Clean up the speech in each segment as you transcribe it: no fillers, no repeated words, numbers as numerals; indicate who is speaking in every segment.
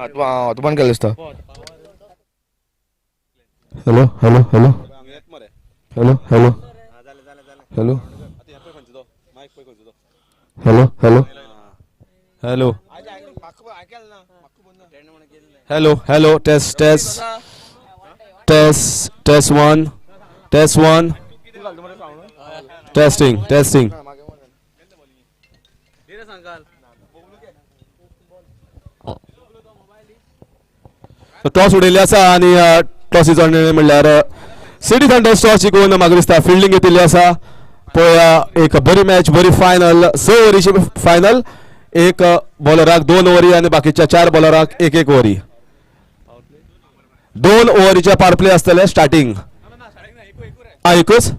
Speaker 1: तू पण केलंस तर.
Speaker 2: Hello hello hello hello hello hello hello hello hello hello hello test test test test one test one testing testing. Toss उडयल्ले आसा आणि टॉसीचो निर्णय म्हणल्यार सिटी थंडर्स टॉस जिखून म्हाका दिसता फिल्डिंग घेतिल्ली आसा. पळया एक बरी मॅच बरी फायनल 6 ओव्हरीची फायनल. एक बॉलराक 2 ओव्हरी आणि बाकीच्या 4 बॉलराक 1 ओव्हरी. 2 ओव्हरीचे पावर प्ले आसतले स्टार्टिंग. एकूच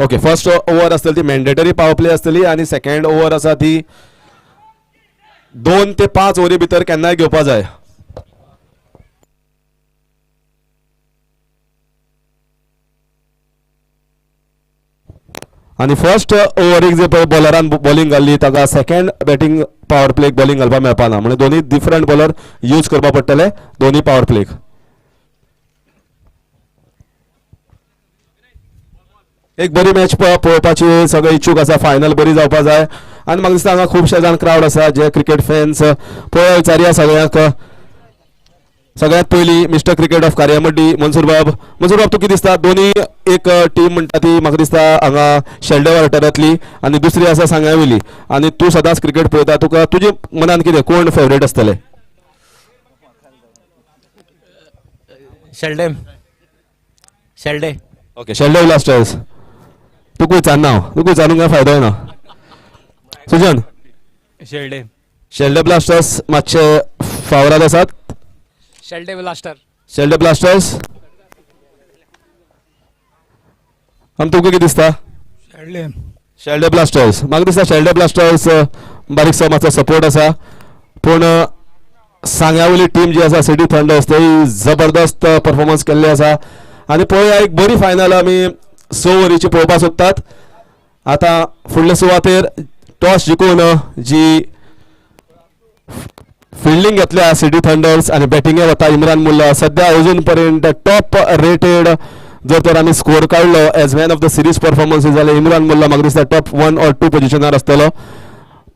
Speaker 2: ओके. फर्स्ट ओव्हर आसतली ती मॅन्डेटरी पावर प्ले आसतली आणि सेकंड ओव्हर आसा ती 2 ते 5 ओव्हरी भितर केन्नाय घेवपा जाय. आणि फर्स्ट ओव्हरीक जे पळय बॉलरान बॉलिंग घाल्ली ताका second batting power plaque bowling घालपाक मेळपाना म्हणजे दोन्ही डिफरंट बॉलर यूज करपा पडटले दोन्ही पावर प्लेक. एक बरी मॅच पळोवपाची सगळे इच्छुक आसा. फायनल बरी जावपा जाय आणि म्हाका दिसता हांगा खुबशे जाण क्राउड आसा जे क्रिकेट फॅन्स. पळय विचारया सगळ्यांक. सगळ्यात पयली मिस्टर क्रिकेट ऑफ कार्यामड्डी मनसूर बाब. मनसूर बाब तुका कितें दिसता दोन्ही एक टीम म्हणटा ती म्हाका दिसता हांगा शेल्डे वाठारांतली आणि दुसरी आसा सांगावेली आणि तूं सदांच क्रिकेट पळयता तुका तुजे मनान कितें कोण फेवरेट आसतले?
Speaker 3: शेल्डेम शेल्डे.
Speaker 2: Okay Shelde blasters. तुका विचारना हांव तुका विचारूंक काय फायदो ना. सुजन
Speaker 3: शेल्डे
Speaker 2: शेल्डे ब्लास्टर्स मातशे फावरात आसात.
Speaker 3: Shelde blaster
Speaker 2: Shelde blasters. आनी तुका कितें दिसता? शेल्डे ब्लास्टर्स. म्हाका दिसता शेल्डे ब्लास्टर्स बारीकसो मातसो सपोर्ट आसा पूण सांग्यावयली टीम जी आसा सिटी थंडर्स तेय जबरदस्त परफॉर्मन्स केल्ली आसा आणि पळया एक बरी फायनल आमी 6 ओव्हरीची पळोवपाक सोदतात. आतां फुडले सुवातेर टॉस जिखून जी फिल्डिंग घेतल्या सिटी थंडर्स आणि बॅटिंगे वता इम्रान मुल्ला. सध्या अजून पर्यंत टॉप रेटेड जर तर आमी स्कोर काडलो as man of the series performance जाल्यार इम्रान मुल्ला म्हाका दिसता टॉप 1 or 2 पोझिशनार आसतलो.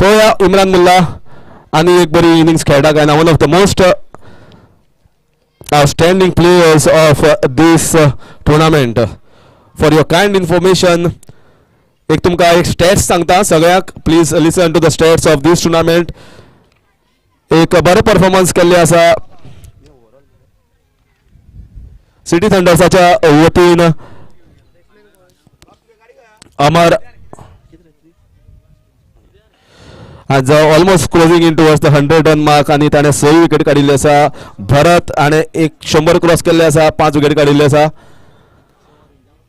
Speaker 2: पळया इम्रान मुल्ला आणि एक बरी इनिंग्स खेळटा काय ना. One of the most outstanding players of this tournament. For your kind information, एक तुमका एक स्टॅट्स सांगता सगळ्याक. Please listen to the stats of this tournament. एक बरे परफॉर्मन्स केल्ले आसा सिटी थंडर्साच्या वतीन. अमर आज almost closing in towards the 100 run mark आणि ताणे 6 विकेट काडिल्ले आसा. भरत आणि 100 क्रॉस केल्ले आसा 5 विकेट काडिल्ले आसा.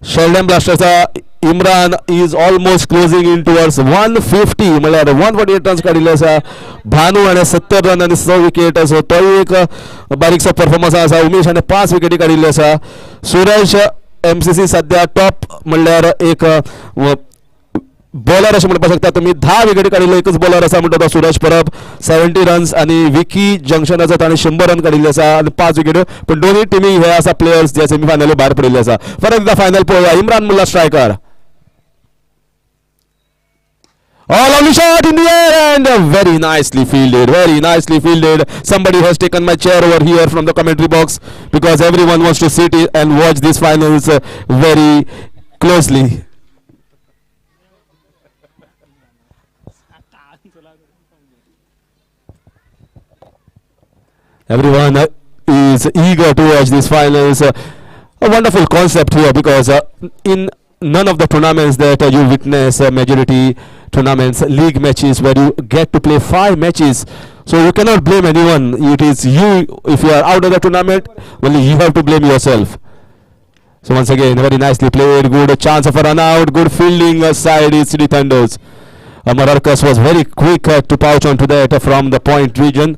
Speaker 2: शेल्डम ब्लास्टर्सचा Imran is almost closing in towards 150 म्हळ्यार 148 रन्स काडिल्ले आसा. भानू हाणें 70 रन आणि 6 विकेट. सो तो एक बारीकसो परफॉर्मन्स आसा. उमेश हाणें 5 विकेटी काडिल्ले आसा. सुरेश MCC सध्या टॉप म्हणल्यार एक बॉलर अशें म्हणपाक शकता तुम्ही. 10 विकेटी काडिल्लो एकच बॉलर आसा म्हणटा तो सुरेश परब 70 रन्स आणि विकी जंक्शन आसा ताणें 100 रन काडिल्ले आसा आणि 5 विकेट. पण दोन्ही टिमी हे आसा प्लेयर्स जे सेमी फायनली भायर पडिल्ले आसा. फॉर एकदा फायनल पळोवया. इम्रान मुल्ला striker. Oh, lovely shot in the air and very nicely fielded. Very nicely fielded. Somebody has taken my chair over here from the commentary box because everyone wants to sit and watch these finals very closely. Everyone is eager to watch these finals. A wonderful concept here because in none of the tournaments that you witness majority tournaments, league matches where you get to play 5 matches. So you cannot blame anyone. It is you. If you are out of the tournament, only you have to blame yourself. So once again, very nicely played. Good chance of a run out. Good fielding side is City Thunders. Mararkas was very quick to pouch onto that from the point region.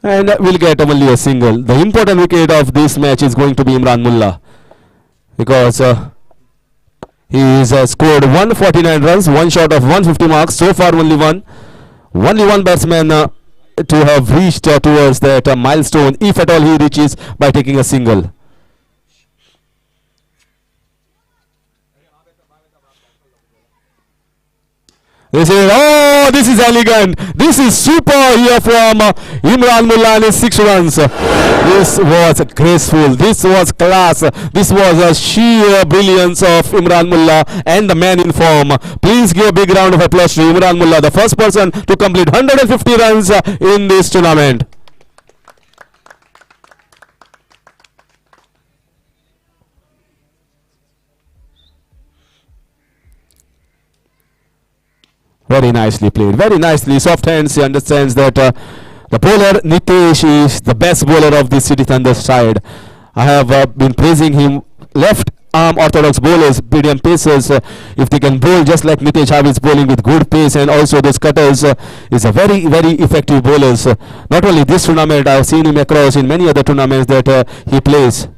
Speaker 2: And will get only a single. The important wicket of this match is going to be Imran Mullah. because he's scored 149 runs, one short of 150 marks. So far, only one batsman to have reached towards that milestone, if at all he reaches by taking a single. This is elegant. This is super here from Imran Mullah and his 6 runs. This was graceful. This was class. This was a sheer brilliance of Imran Mullah and the man in form. Please give a big round of applause to Imran Mullah, the first person to complete 150 runs in this tournament. Very nicely played. Very nicely. Soft hands. He understands that the bowler Nitesh is the best bowler of this City Thunder side. I have been praising him. Left arm orthodox bowlers, medium pacers, if they can bowl just like Nitesh Hav is bowling with good pace, and also those cutters, is a very effective bowlers. Not only this tournament, I have seen him across in many other tournaments that he plays.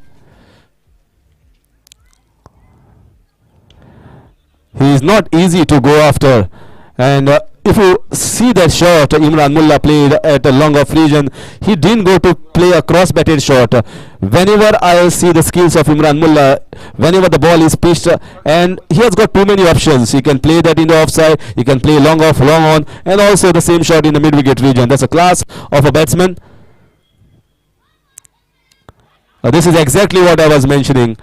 Speaker 2: He is not easy to go after. And if you see that shot Imran Mullah played at a long off region, he didn't go to play a cross-batted shot. Whenever I see the skills of Imran Mullah, whenever the ball is pitched, and he has got too many options. He can play that in the offside, he can play long off, long on, and also the same shot in the mid-wicket region. That's a class of a batsman. This is exactly what I was mentioning.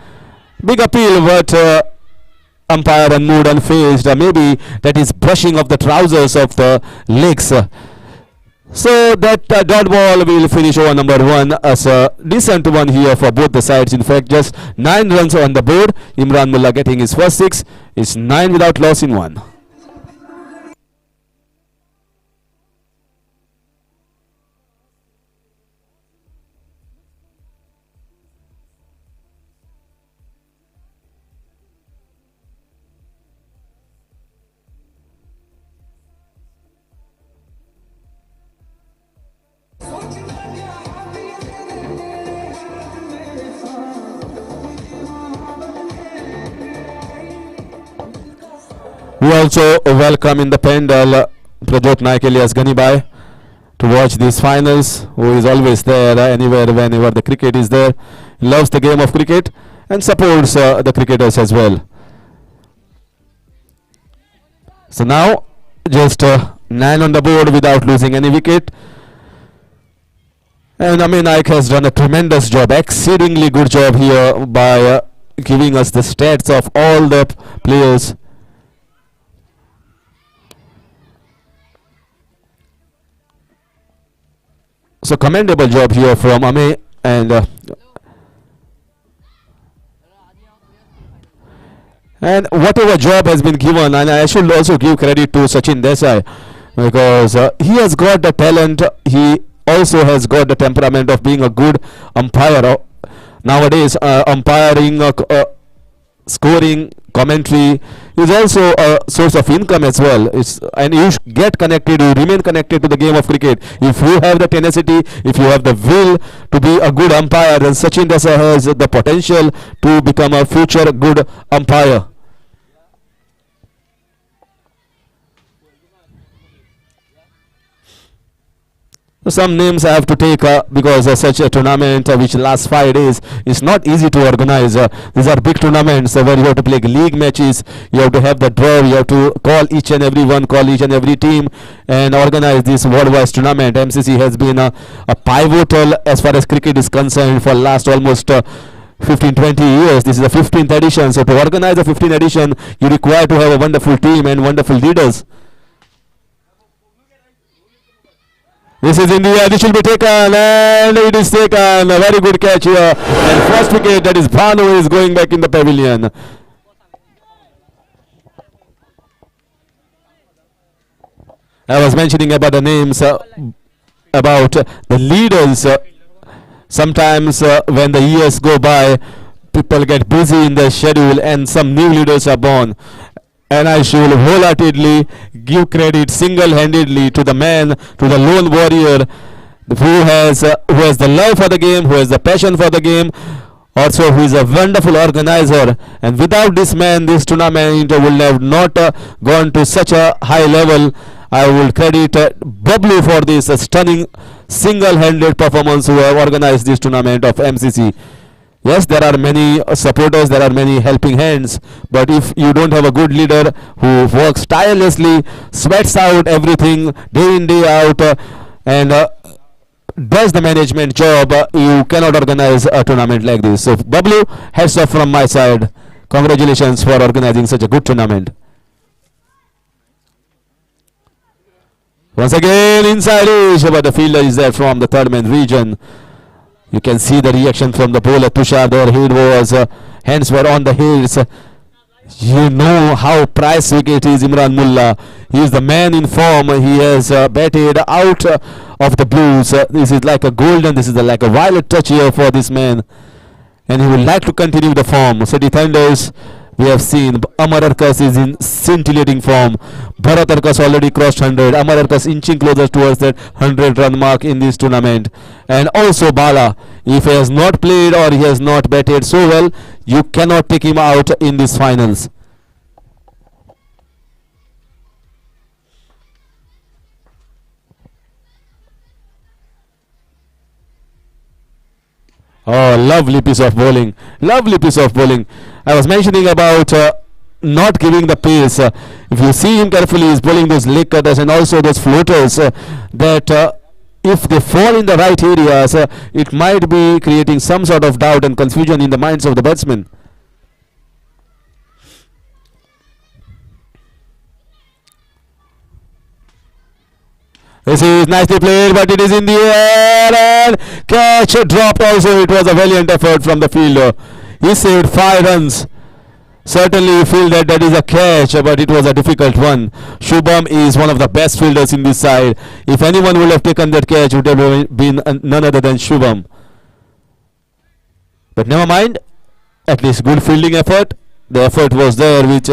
Speaker 2: Big appeal, but umpire unmoved, unfazed. Maybe that is brushing of the trousers of the legs. So that dot ball will finish over number 1 as a decent one here for both the sides. In fact, just 9 runs on the board. Imran Mullah getting his first 6. It's 9 without loss in 1. We also welcome in the pandal Prajot Naik alias Ganibai to watch these finals, who is always there anywhere, whenever the cricket is there. He loves the game of cricket and supports the cricketers as well. So now just 9 on the board without losing any wicket. And Amin Naik has done a tremendous job, exceedingly good job here by giving us the stats of all the players. So commendable job here from Ame, and whatever job has been given, and I should also give credit to Sachin Desai, because he has got the talent, he also has got the temperament of being a good umpire. Nowadays umpiring, scoring, commentary is also a source of income as well. And you get connected, you remain connected to the game of cricket. If you have the tenacity, if you have the will to be a good umpire, then Sachin Desai has the potential to become a future good umpire. Some names I have to take because such a tournament which lasts 5 days is not easy to organize. These are big tournaments where you have to play league matches, you have to have the draw, you have to call each and every one, call each and every team and organize this worldwide tournament. MCC has been a pivotal as far as cricket is concerned for last almost 15-20 years. This is the 15th edition. So to organize a 15th edition, you require to have a wonderful team and wonderful leaders. This is India, this will be taken, and it is taken. A very good catch here. And first wicket, that is Bhanu, is going back in the pavilion. I was mentioning about the names, about the leaders. Sometimes when the years go by, people get busy in their schedule and some new leaders are born. And I should wholeheartedly give credit single-handedly to the man, to the lone warrior who has the love for the game, who has the passion for the game, also who is a wonderful organizer, and without this man this tournament would have not gone to such a high level. I will credit Bablu for this stunning single-handed performance who have organized this tournament of MCC. Yes, there are many supporters, there are many helping hands, but if you don't have a good leader who works tirelessly, sweats out everything day in day out, and does the management job, you cannot organize a tournament like this. So Bablu, hats off from my side. Congratulations for organizing such a good tournament. Once again inside edge, but the fielder is there from the third man region. You can see the reaction from the bowler Tushar. Their head was, hands were on the heads. You know how price wicket is Imran Mullah. He is the man in form. He has batted out of the blues. This is like a golden, this is like a violet touch here for this man. And he would like to continue the form. City Thunders, we have seen Amar Arkas is in scintillating form. Bharat Arkas already crossed 100. Amar Arkas inching closer towards that 100 run mark in this tournament. And also Bala, if he has not played or he has not batted so well, you cannot take him out in these finals. Oh, lovely piece of bowling. Lovely piece of bowling. I was mentioning about not giving the pace. If you see him carefully, he's bowling those leg cutters and also those floaters that if they fall in the right areas, it might be creating some sort of doubt and confusion in the minds of the batsmen. This is nicely played, but it is in the air and catch dropped also. It was a valiant effort from the fielder. He saved 5 runs. Certainly you feel that that is a catch, but it was a difficult one. Shubham is one of the best fielders in this side. If anyone would have taken that catch, it would have been none other than Shubham. But never mind. At least good fielding effort. The effort was there, which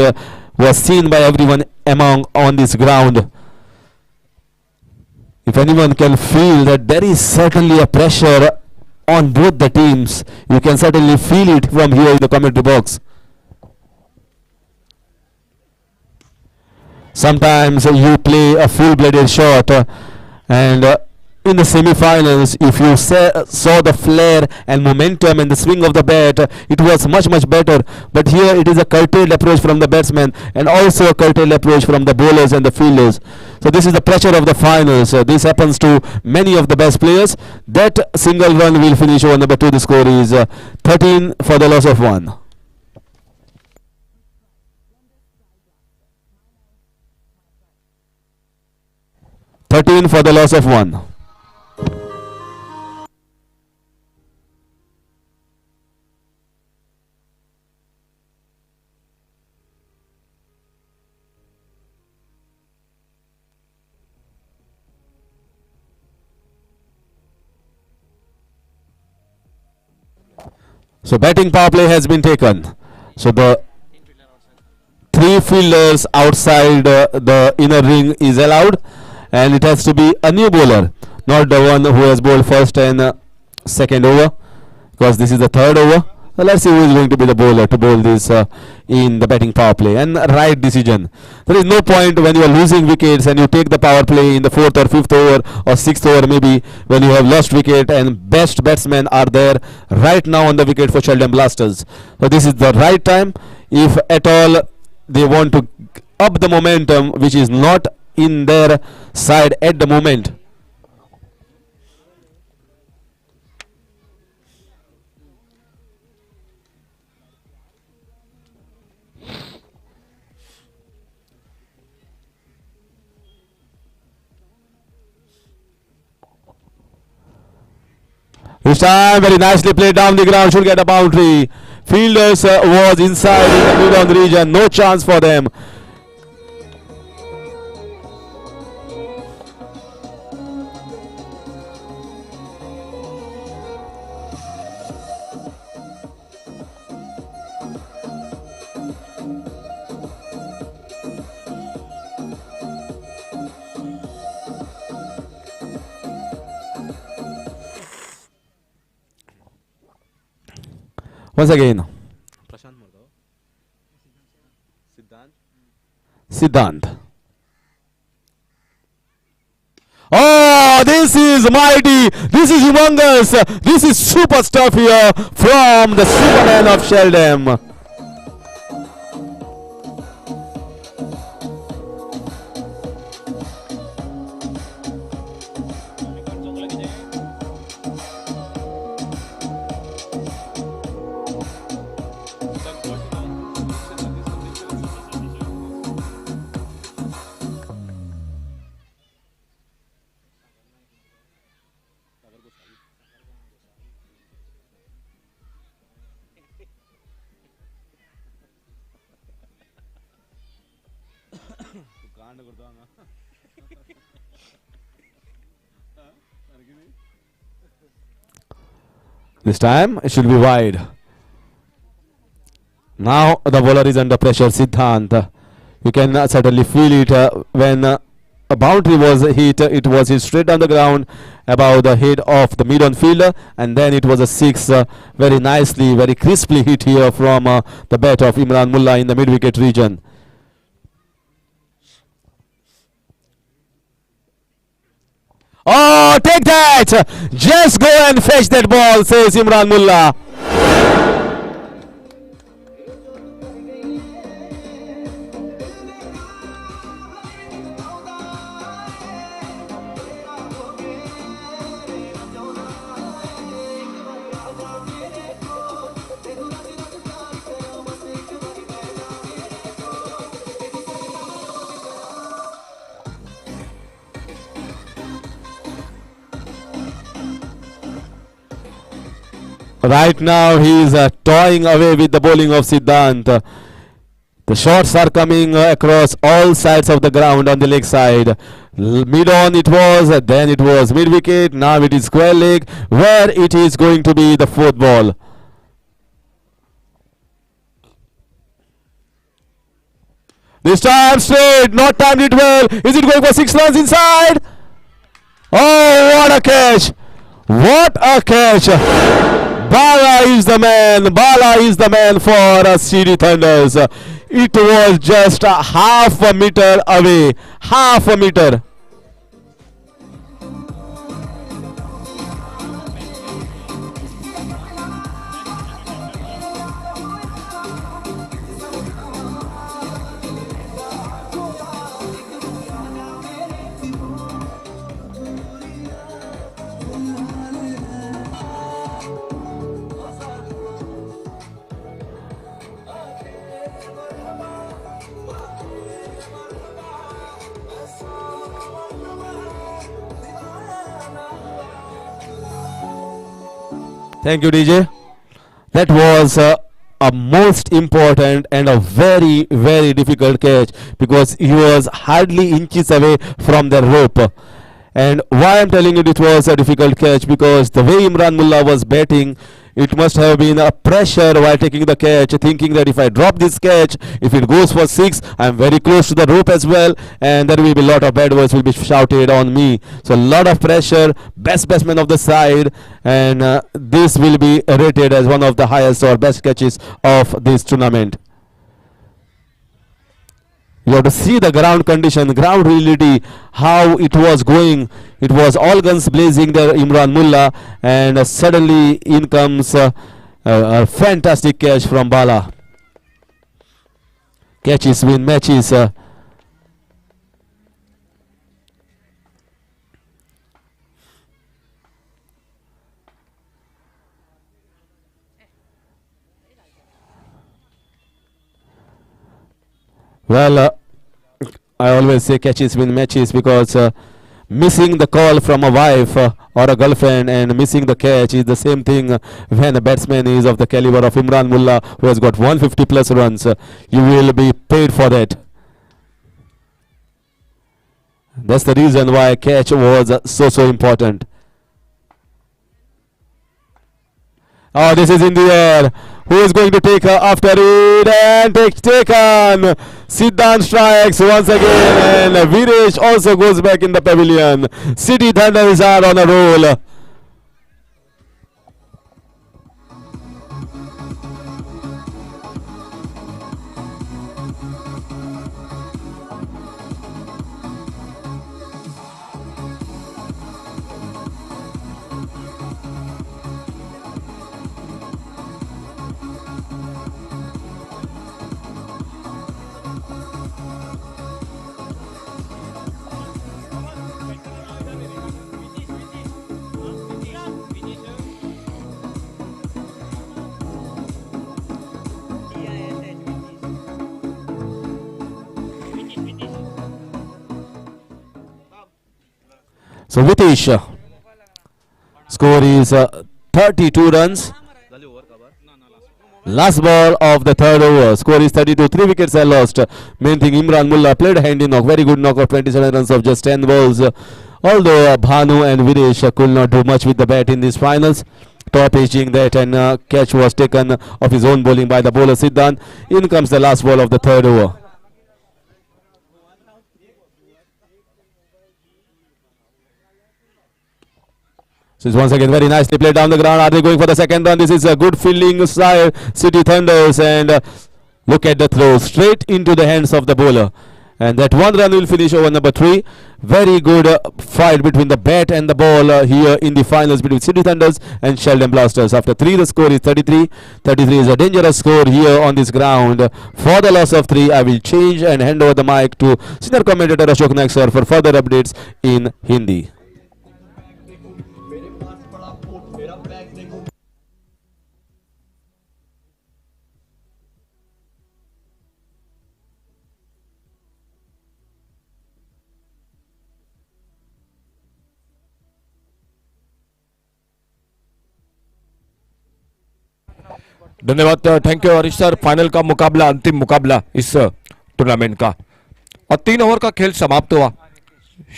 Speaker 2: was seen by everyone among on this ground. If anyone can feel that there is certainly a pressure on both the teams, you can certainly feel it from here in the commentary box. Sometimes you play a full-bladed shot and in the semi-finals, if you saw the flare and momentum and the swing of the bat, it was much better. But here it is a curtailed approach from the batsman and also a curtailed approach from the bowlers and the fielders. So this is the pressure of the finals. This happens to many of the best players. That single run will finish over number 2. The score is 13 for the loss of 1. For the loss of 1. So batting power play has been taken. So the 3 fielders outside the inner ring is allowed, and it has to be a new bowler, not the one who has bowled first and second over, because this is the third over. So let's see who is going to be the bowler to bowl this in the batting power play. And right decision. There is no point when you are losing wickets and you take the power play in the 4th or 5th over or 6th over maybe, when you have lost wicket and best batsmen are there right now on the wicket for Xeldem Blasters. So this is the right time. If at all they want to up the momentum, which is not in their side at the moment. This time very nicely played down the ground, should get a boundary. Fielders was inside in the mid-on region, no chance for them. Once again. Siddhant. Oh, this is mighty. This is humongous. This is super stuff here from the Superman of Xeldem. This time it should be wide. Now the bowler is under pressure, Siddhant. You can certainly feel it when a boundary was hit. It was hit straight on the ground above the head of the mid-on fielder, and then it was a six, very nicely, very crisply hit here from the bat of Imran Mullah in the mid-wicket region. Oh, take that! Just go and fetch that ball, says Imran Mullah. Right now he is toying away with the bowling of Siddhant. The shots are coming across all sides of the ground on the leg side. Mid-on it was, then it was mid-wicket, now it is square leg, where it is going to be the fourth ball. This time straight, not timed it well. Is it going for 6 runs inside? Oh, what a catch! What a catch! Bala is the man. Bala is the man for CD Thunders. It was just half a meter away. Half a meter. Thank you, DJ. That was a most important and a very, very difficult catch because he was hardly inches away from the rope. And why I'm telling you it was a difficult catch, because the way Imran Mullah was batting, it must have been a pressure while taking the catch, thinking that if I drop this catch, if it goes for 6, I'm very close to the rope as well, and there will be a lot of bad words will be shouted on me. So a lot of pressure, best batsman of the side, and this will be rated as one of the highest or best catches of this tournament. You have to see the ground condition, ground reality, how it was going. It was all guns blazing there, Imran Mullah, and suddenly in comes a fantastic catch from Bala. Catches win matches. Well, I always say catches win matches because missing the call from a wife or a girlfriend and missing the catch is the same thing when a batsman is of the caliber of Imran Mullah, who has got 150 plus runs. You will be paid for that. That's the reason why catch was so important. Oh, this is in the air. Who is going to take her after it? And taken. Siddhant strikes once again, and Viresh also goes back in the pavilion. City Thunders are on a roll. So Vitesh, score is 32 runs. Last ball of the third over. Score is 32. 3 wickets are lost. Main thing, Imran Mullah played handy knock. Very good knock of 27 runs of just 10 balls. Although Bhanu and Videsh could not do much with the bat in these finals. Top edging that, and catch was taken of his own bowling by the bowler Siddhan. In comes the last ball of the third over. So it's once again very nicely played down the ground. Are they going for the second run? This is a good fielding side, City Thunders, and look at the throw straight into the hands of the bowler. And that one run will finish over number 3. Very good fight between the bat and the ball here in the finals between City Thunders and Xeldem Blasters. After 3, the score is 33. 33 is a dangerous score here on this ground. For the loss of 3, I will change and hand over the mic to senior commentator Ashok Naik sir for further updates in Hindi.
Speaker 1: धन्यवाद, thank you Harish sir. Final का मुकाबला, अंतिम मुकाबला इस tournament का, और 3 over का खेल समाप्त हुआ।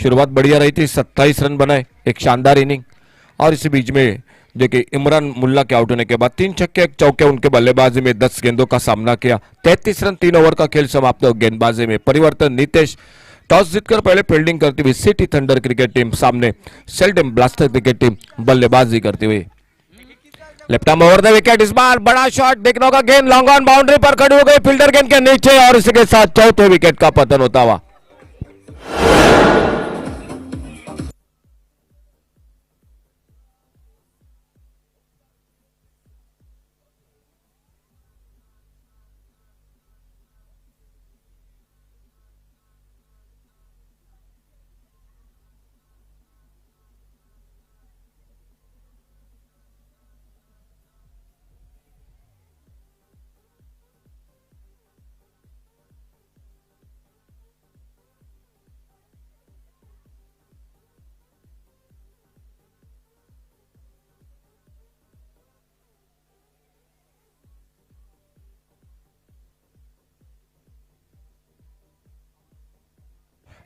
Speaker 1: शुरुआत बढ़िया रही थी, 27 रन बनाए, एक शानदार इनिंग, और इसी बीच में देखिए इमरान मुल्ला के आउट होने के बाद 3 छक्के 1 चौके उनके बल्लेबाजी में 10 गेंदों का सामना किया। 33 रन, 3 ओवर का खेल समाप्त हो। गेंदबाजी में परिवर्तन, नीतीश टॉस जीतकर पहले फील्डिंग करती हुई सिटी थंडर क्रिकेट टीम, सामने सेल्डम ब्लास्टर क्रिकेट टीम बल्लेबाजी करती हुई। Left arm over the wicket, इस बार बड़ा शॉट, देखने होगा गेंद लॉन्ग ऑन बाउंड्री पर खड़ी हो गई, फील्डर गेंद के नीचे, और इसी के साथ चौथे विकेट का पतन होता हुआ।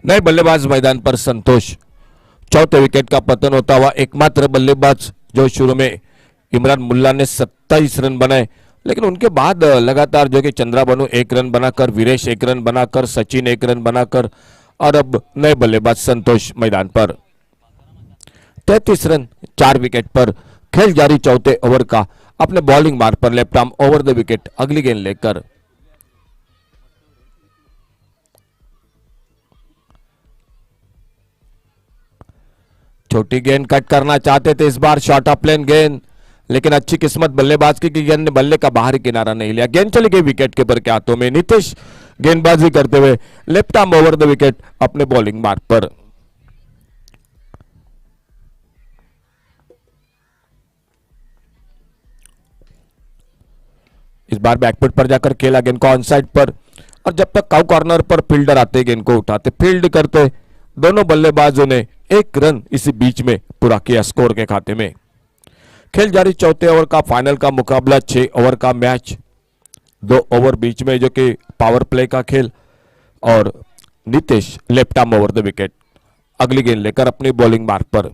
Speaker 1: नए बल्लेबाज मैदान पर संतोष, चौथे विकेट का पतन होता हुआ। एकमात्र बल्लेबाज जो शुरू में इमरान मुल्ला ने 27 रन बनाए, लेकिन उनके बाद लगातार जो कि चंद्रा बनू 1 रन बनाकर, वीरेश 1 रन बनाकर, सचिन 1 रन बनाकर, और अब नए बल्लेबाज संतोष मैदान पर। 33 रन 4 विकेट पर खेल जारी चौथे ओवर का। अपने बॉलिंग मार्ग पर left arm over the wicket अगली गेंद लेकर छोटी गेंद कट करना चाहते थे, इस बार शॉर्ट ऑफ प्लेन गेंद, लेकिन अच्छी किस्मत बल्लेबाज की कि गेंद ने बल्ले का बाहरी किनारा नहीं लिया। गेंद चली गई विकेट कीपर के हाथों में। नीतीश गेंदबाजी करते हुए left arm over the wicket अपने बॉलिंग मार्ग पर। इस बार बैकफुट पर जाकर खेला गेंद को ऑन साइड पर, और जब तक काउ कॉर्नर पर फील्डर आते गेंद को उठाते, फील्ड करते, दोनों बल्लेबाजों ने 1 रन इसी बीच में पूरा किया स्कोर के खाते में। खेल जारी चौथे ओवर का फाइनल का मुकाबला, 6 ओवर का मैच, 2 ओवर बीच में जो कि पावर प्ले का खेल, और Nitish left arm over the wicket अगली गेंद लेकर अपनी बॉलिंग मार्ग पर।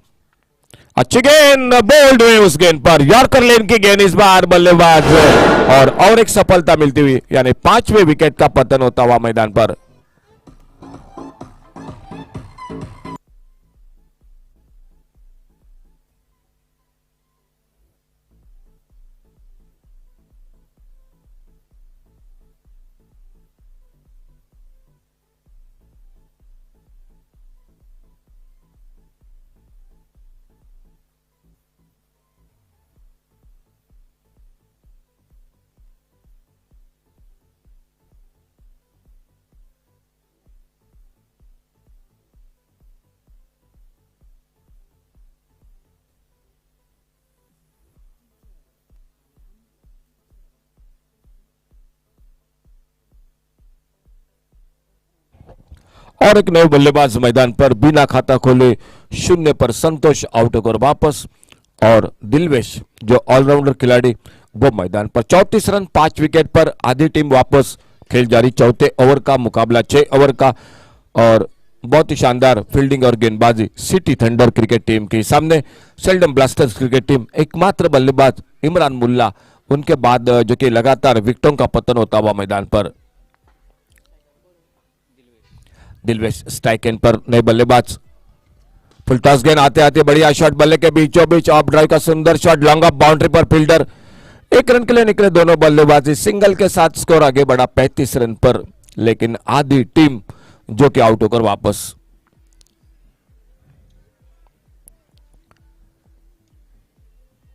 Speaker 1: अच्छी गेंद, बोल्ड हुए उस गेंद पर, यॉर्कर लेन की गेंद, इस बार बल्लेबाज और एक सफलता मिलती हुई, यानी 5वें विकेट का पतन होता हुआ मैदान पर। और एक नए बल्लेबाज मैदान पर बिना खाता खोले 0 पर संतोष आउट होकर वापस, और दिलवेश जो ऑलराउंडर खिलाड़ी वो मैदान पर। 34 रन 5 विकेट पर आधी टीम वापस, खेल जारी। चौथे ओवर का मुकाबला 6 ओवर का, और बहुत ही शानदार फील्डिंग और गेंदबाजी सिटी थंडर क्रिकेट टीम के सामने सेल्डम ब्लास्टर्स क्रिकेट टीम एकमात्र बल्लेबाज इमरान मुल्ला, उनके बाद जो कि लगातार विकेटों का पतन होता हुआ मैदान पर। दिलवेश स्ट्राइक एंड पर नए बल्लेबाज। फुल टॉस गेंद आते आते बढ़िया शॉट, बल्ले के बीचों बीच ऑफ ड्राइव का सुंदर शॉट, लॉन्ग ऑफ बाउंड्री पर फील्डर। 1 रन के लिए निकले दोनों बल्लेबाजी, सिंगल के साथ स्कोर आगे बढ़ा 35 रन पर, लेकिन आधी टीम जो कि आउट होकर वापस।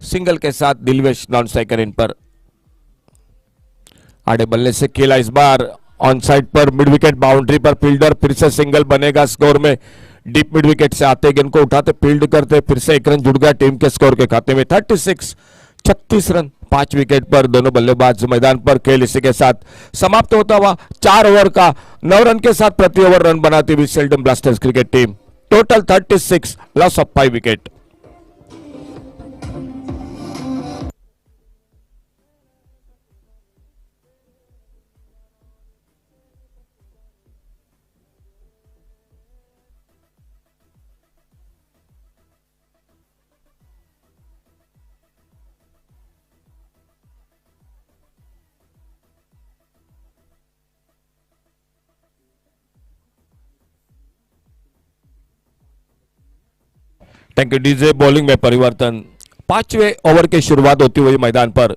Speaker 1: सिंगल के साथ दिलवेश नॉन स्ट्राइकर इन पर। आड़े बल्ले से खेला इस बार ऑन साइड पर, मिड विकेट बाउंड्री पर फील्डर, फिर से सिंगल बनेगा स्कोर में। डीप मिड विकेट से आते गेंद को उठाते फील्ड करते, फिर से 1 रन जुड़ गया टीम के स्कोर के खाते में। 36 रन 5 विकेट पर दोनों बल्लेबाज मैदान पर। खेल इसी के साथ समाप्त होता हुआ 4 ओवर का 9 रन के साथ प्रति ओवर रन बनाती हुई seldom blasters cricket team. Total 36, loss of 5 wicket. Thank you DJ. Bowling में परिवर्तन, 5वें ओवर की शुरुआत होती हुई मैदान पर।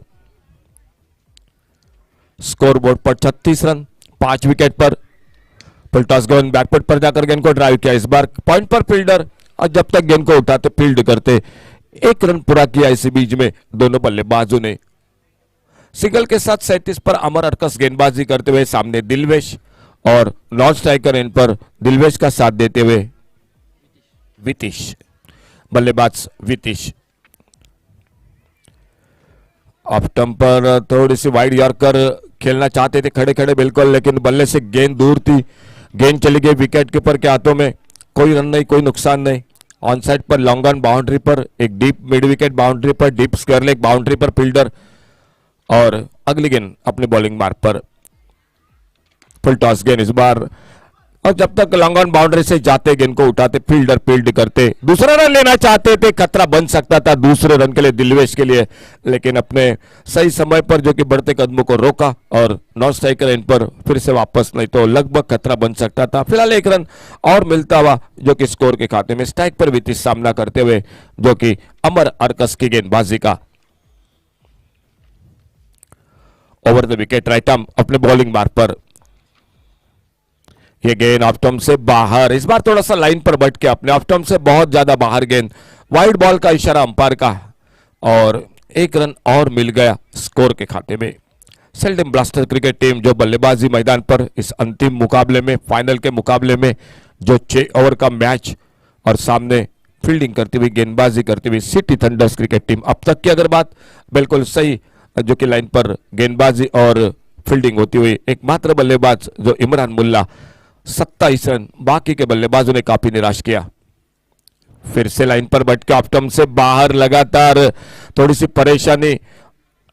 Speaker 1: स्कोर बोर्ड पर 36 रन 5 विकेट पर। फुल टॉस गेंद बैकफुट पर जाकर गेंद को ड्राइव किया, इस बार पॉइंट पर फील्डर, और जब तक गेंद को उठाते फील्ड करते। 1 रन पूरा किया इसी बीच में दोनों बल्लेबाजों ने। सिंगल के साथ 37 पर अमर अरकस गेंदबाजी करते हुए सामने दिलवेश, और नॉन स्ट्राइकर इन पर दिलवेश का साथ देते हुए वितीश, बल्लेबाज वितीश। ऑफ स्टंप पर थोड़ी सी वाइड यॉर्कर खेलना चाहते थे खड़े खड़े बिल्कुल, लेकिन बल्ले से गेंद दूर थी, गेंद चली गई विकेट कीपर के हाथों में। कोई रन नहीं, कोई नुकसान नहीं। ऑन साइड पर लॉन्ग ऑन बाउंड्री पर एक डीप मिड विकेट बाउंड्री पर डीप स्क्वायर लेग बाउंड्री पर फील्डर, और अगली गेंद अपने बॉलिंग मार्क पर। फुल टॉस गेंद इस बार, और जब तक लॉन्ग ऑन बाउंड्री से जाते गेंद को उठाते फील्डर फील्ड करते। दूसरा रन लेना चाहते थे, खतरा बन सकता था दूसरे रन के लिए दिलवेश के लिए, लेकिन अपने सही समय पर जो कि बढ़ते कदमों को रोका, और नॉन स्ट्राइकर इन पर फिर से वापस, नहीं तो लगभग खतरा बन सकता था। फिलहाल 1 रन और मिलता हुआ जो कि स्कोर के खाते में। स्ट्राइक पर वितीश सामना करते हुए जो कि अमर अरकस की गेंदबाजी का। Over the wicket right arm अपने बॉलिंग मार्क पर। ये गेंद ऑफ स्टंप से बाहर, इस बार थोड़ा सा लाइन पर बट के अपने ऑफ स्टंप से बहुत ज्यादा बाहर गेंद, वाइड बॉल का इशारा अंपायर का, और 1 रन और मिल गया स्कोर के खाते में। सेल्डम ब्लास्टर क्रिकेट टीम जो बल्लेबाजी मैदान पर इस अंतिम मुकाबले में, फाइनल के मुकाबले में, जो 6 ओवर का मैच, और सामने फील्डिंग करती हुई गेंदबाजी करती हुई सिटी थंडर्स क्रिकेट टीम। अब तक की अगर बात बिल्कुल सही, जो कि लाइन पर गेंदबाजी और फील्डिंग होती हुई एकमात्र बल्लेबाज जो इमरान मुल्ला 27 रन, बाकी के बल्लेबाजों ने काफी निराश किया। फिर से लाइन पर बट के ऑफ स्टंप से बाहर, लगातार थोड़ी सी परेशानी।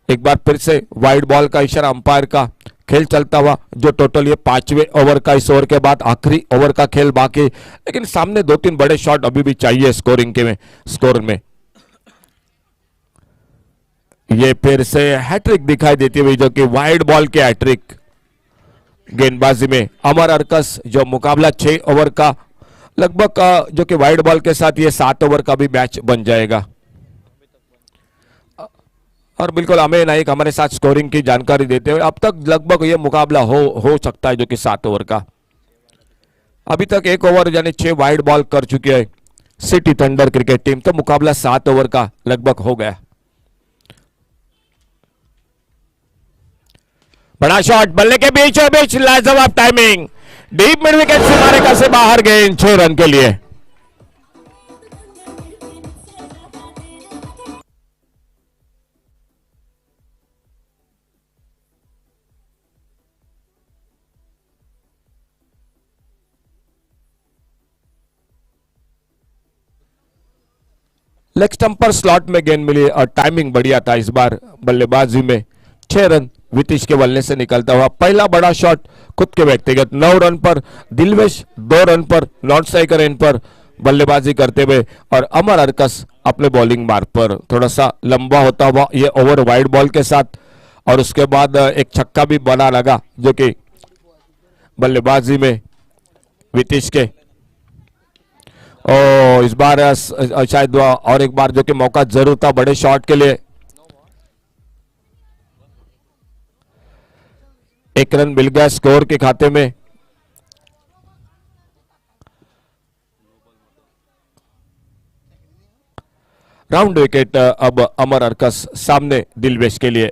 Speaker 1: एक बार फिर से वाइड बॉल का इशारा अंपायर का। खेल चलता हुआ जो टोटल ये 5वें ओवर का, इस ओवर के बाद आखिरी ओवर का खेल बाकी, लेकिन सामने 2-3 बड़े शॉट अभी भी चाहिए स्कोरिंग के में, स्कोर में। ये फिर से हैट्रिक दिखाई देती हुई, जो कि वाइड बॉल की हैट्रिक गेंदबाजी में। अमर अरकस जो मुकाबला 6 ओवर का लगभग जो कि वाइड बॉल के साथ ये 7 ओवर का भी मैच बन जाएगा। और बिल्कुल अमेय नाइक हमारे साथ स्कोरिंग की जानकारी देते हुए, अब तक लगभग ये मुकाबला हो सकता है जो कि 7 ओवर का। अभी तक 1 ओवर यानी 6 वाइड बॉल कर चुकी है सिटी थंडर क्रिकेट टीम, तो मुकाबला 7 ओवर का लगभग हो गया। बड़ा शॉट, बल्ले के बीचों बीच, लाजवाब टाइमिंग, डीप मिड विकेट से मारे का से बाहर गए 6 रन के लिए। लेग स्टंप पर स्लॉट में गेंद मिली और टाइमिंग बढ़िया था इस बार बल्लेबाजी में। 6 रन वितिश के बल्ले से निकलता हुआ पहला बड़ा शॉट खुद के व्यक्तिगत। 9 रन पर दिलवेश, 2 रन पर नॉन स्ट्राइकर एंड पर बल्लेबाजी करते हुए और अमर अरकस अपने बॉलिंग मार्ग पर थोड़ा सा लंबा होता हुआ ये ओवर वाइड बॉल के साथ और उसके बाद एक छक्का भी बना लगा जो कि बल्लेबाजी में वितिश के। ओ इस बार शायद और एक बार जो कि मौका जरूर था बड़े शॉट के लिए। 1 रन मिल गया स्कोर के खाते में। राउंड विकेट अब अमर अरकस सामने दिलवेश के लिए।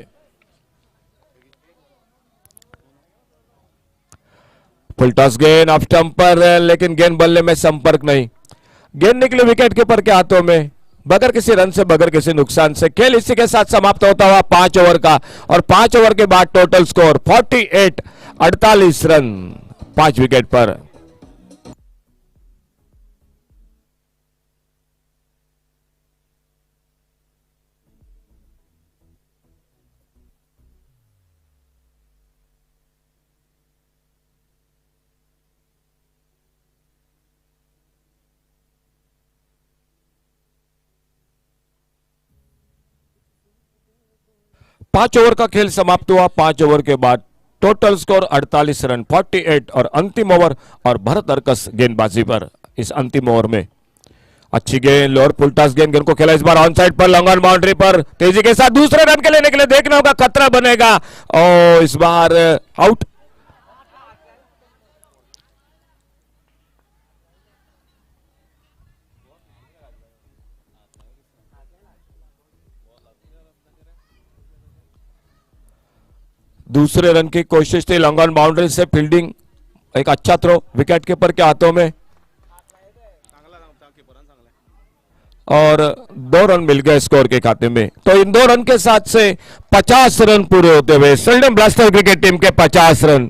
Speaker 1: फुल टॉस गेंद ऑफ स्टंप पर लेकिन गेंद बल्ले में संपर्क नहीं। गेंद निकली विकेट कीपर के हाथों में बगैर किसी रन से बगैर किसी नुकसान से। खेल इसी के साथ समाप्त होता हुआ 5 ओवर का और 5 ओवर के बाद टोटल स्कोर 48 रन 5 विकेट पर। पांच ओवर का खेल समाप्त हुआ। 5 ओवर के बाद टोटल स्कोर 48 रन 48 और अंतिम ओवर और भरत अरकस गेंदबाजी पर। इस अंतिम ओवर में अच्छी गेंद लोअर पुलटास गेंद को खेला इस बार ऑन साइड पर लॉन्ग ऑन बाउंड्री पर तेजी के साथ दूसरे रन के लेने के लिए देखना होगा खतरा बनेगा और इस बार आउट। दूसरे रन की कोशिश थी लॉन्ग ऑन बाउंड्री से फील्डिंग एक अच्छा थ्रो विकेट कीपर के हाथों में और 2 रन मिल गए स्कोर के खाते में। तो इन 2 रन के साथ से 50 रन पूरे होते हुए सेल्डम ब्लास्टर क्रिकेट टीम के 50 रन।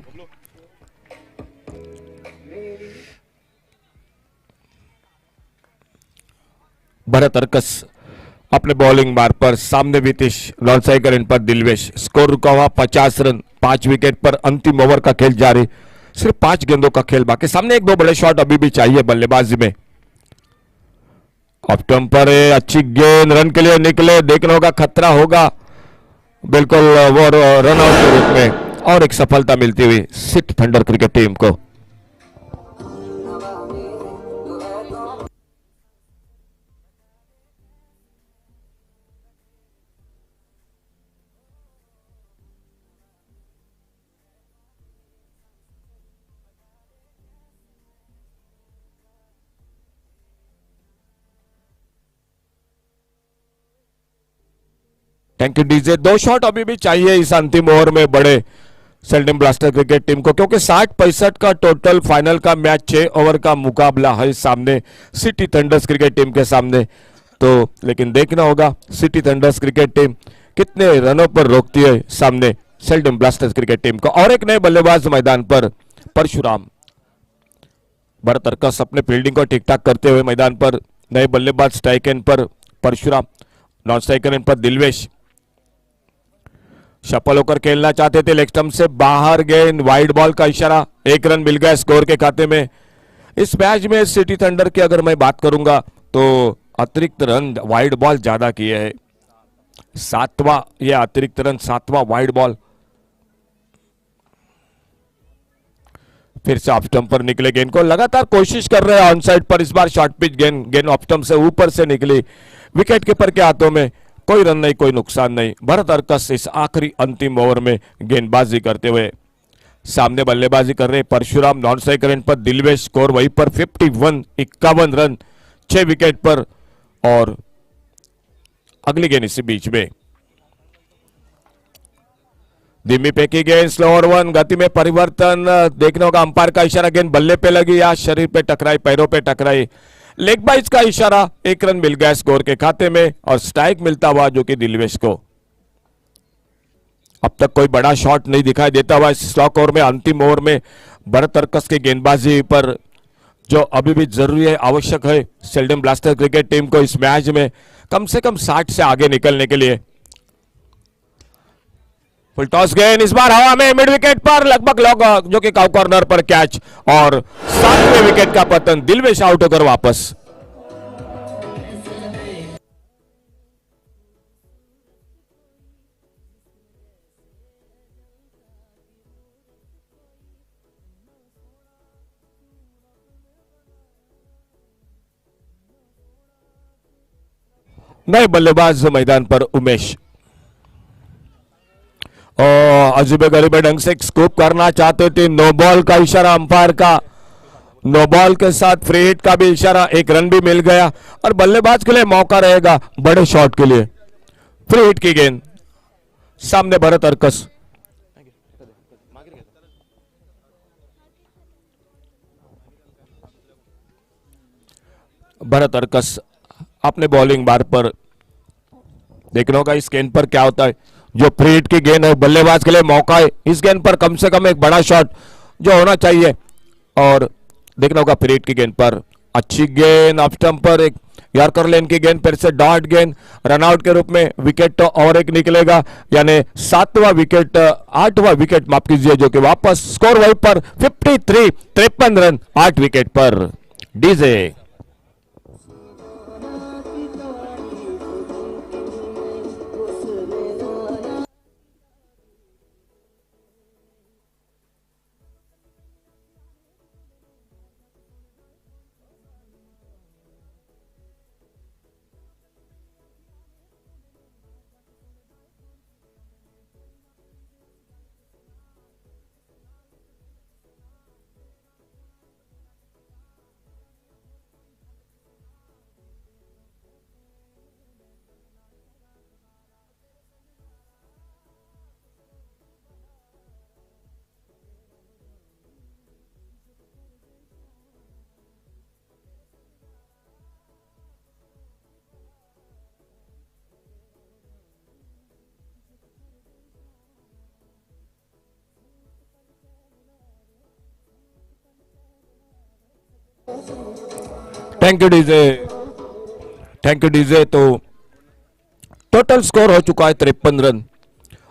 Speaker 1: भरत अरकस अपने बॉलिंग मार्ग पर सामने वितिश नॉन स्ट्राइकर इन पर दिलवेश। स्कोर रुका हुआ 50 रन 5 विकेट पर। अंतिम ओवर का खेल जारी। सिर्फ 5 गेंदों का खेल बाकी। सामने 1-2 बड़े शॉट अभी भी चाहिए बल्लेबाजी में। ऑफ स्टंप पर अच्छी गेंद रन के लिए निकले देखना होगा खतरा होगा बिल्कुल वो रन आउट के रूप में और एक सफलता मिलती हुई सिटी थंडर क्रिकेट टीम को। Thank you DJ. 2 शॉट अभी भी चाहिए इस अंतिम ओवर में बड़े सेल्डम ब्लास्टर क्रिकेट टीम को क्योंकि 60-65 का टोटल फाइनल का मैच 6 ओवर का मुकाबला है सामने सिटी थंडर्स क्रिकेट टीम के सामने। तो लेकिन देखना होगा सिटी थंडर्स क्रिकेट टीम कितने रनों पर रोकती है सामने सेल्डम ब्लास्टर्स क्रिकेट टीम को। और एक नए बल्लेबाज मैदान पर परशुराम। भरत अरकस अपने फील्डिंग को ठीक ठाक करते हुए मैदान पर। नए बल्लेबाज स्ट्राइक एंड पर परशुराम, नॉन स्ट्राइकर एंड पर दिलवेश। सफल होकर खेलना चाहते थे लेग स्टंप से बाहर गेंद वाइड बॉल का इशारा। 1 रन मिल गया स्कोर के खाते में। इस मैच में सिटी थंडर की अगर मैं बात करूंगा तो अतिरिक्त रन वाइड बॉल ज्यादा किए हैं। 7वां यह अतिरिक्त रन 7वां वाइड बॉल। फिर से ऑफ स्टंप पर निकले गेंद को लगातार कोशिश कर रहे हैं ऑन साइड पर। इस बार शॉर्ट पिच गेंद ऑफ स्टंप से ऊपर से निकली विकेट कीपर के हाथों में। कोई रन नहीं कोई नुकसान नहीं। भरत अरकस इस आखिरी अंतिम ओवर में गेंदबाजी करते हुए सामने बल्लेबाजी कर रहे परशुराम, नॉन स्ट्राइकर एंड पर दिलवेश। स्कोर वहीं पर 51 रन 6 विकेट पर। और अगली गेंद इसी बीच में धीमी फेंकी गेंद स्लोअर 1 गति में परिवर्तन देखने होगा। अंपायर का इशारा गेंद बल्ले पे लगी या शरीर पे टकराई पैरों पे टकराई। लेग बाइज का इशारा। 1 रन मिल गया स्कोर के खाते में और स्ट्राइक मिलता हुआ जो कि दिलवेश को। अब तक कोई बड़ा शॉट नहीं दिखाई देता हुआ इस स्लॉक ओवर में। अंतिम ओवर में भरत अरकस के गेंदबाजी पर जो अभी भी जरूरी है, आवश्यक है सेल्डम ब्लास्टर क्रिकेट टीम को इस मैच में कम से कम 60 से आगे निकलने के लिए। फुल टॉस गेंद इस बार हवा में मिड विकेट पर लगभग लॉग, जो कि काउ कॉर्नर पर कैच और 7वें विकेट का पतन, दिलवेश आउट होकर वापस। नए बल्लेबाज मैदान पर उमेश, अजूबे गरीबे ढंग से स्कूप करना चाहते थे, नो बॉल का इशारा अंपायर का, नो बॉल के साथ फ्री हिट का भी इशारा, एक रन भी मिल गया और बल्लेबाज के लिए मौका रहेगा बड़े शॉट के लिए। फ्री हिट की गेंद, सामने भरत अर्कस, भरत अर्कस अपने बॉलिंग बार पर देखना होगा इस गेंद पर क्या होता है। जो फ्री हिट की गेंद है, बल्लेबाज के लिए मौका है इस गेंद पर कम से कम एक बड़ा शॉट जो होना चाहिए, और देखना होगा फ्री हिट की गेंद पर अच्छी गेंद ऑफ स्टंप पर एक यॉर्कर लेन की गेंद, फिर से डॉट गेंद रनआउट के रूप में विकेट तो और एक निकलेगा, यानी 7वां विकेट, 8वां विकेट माफ कीजिए, जो कि वापस स्कोर वहीं पर 53 रन 8 विकेट पर। DJ thank you DJ, thank you DJ. तो टोटल स्कोर हो चुका है 53 रन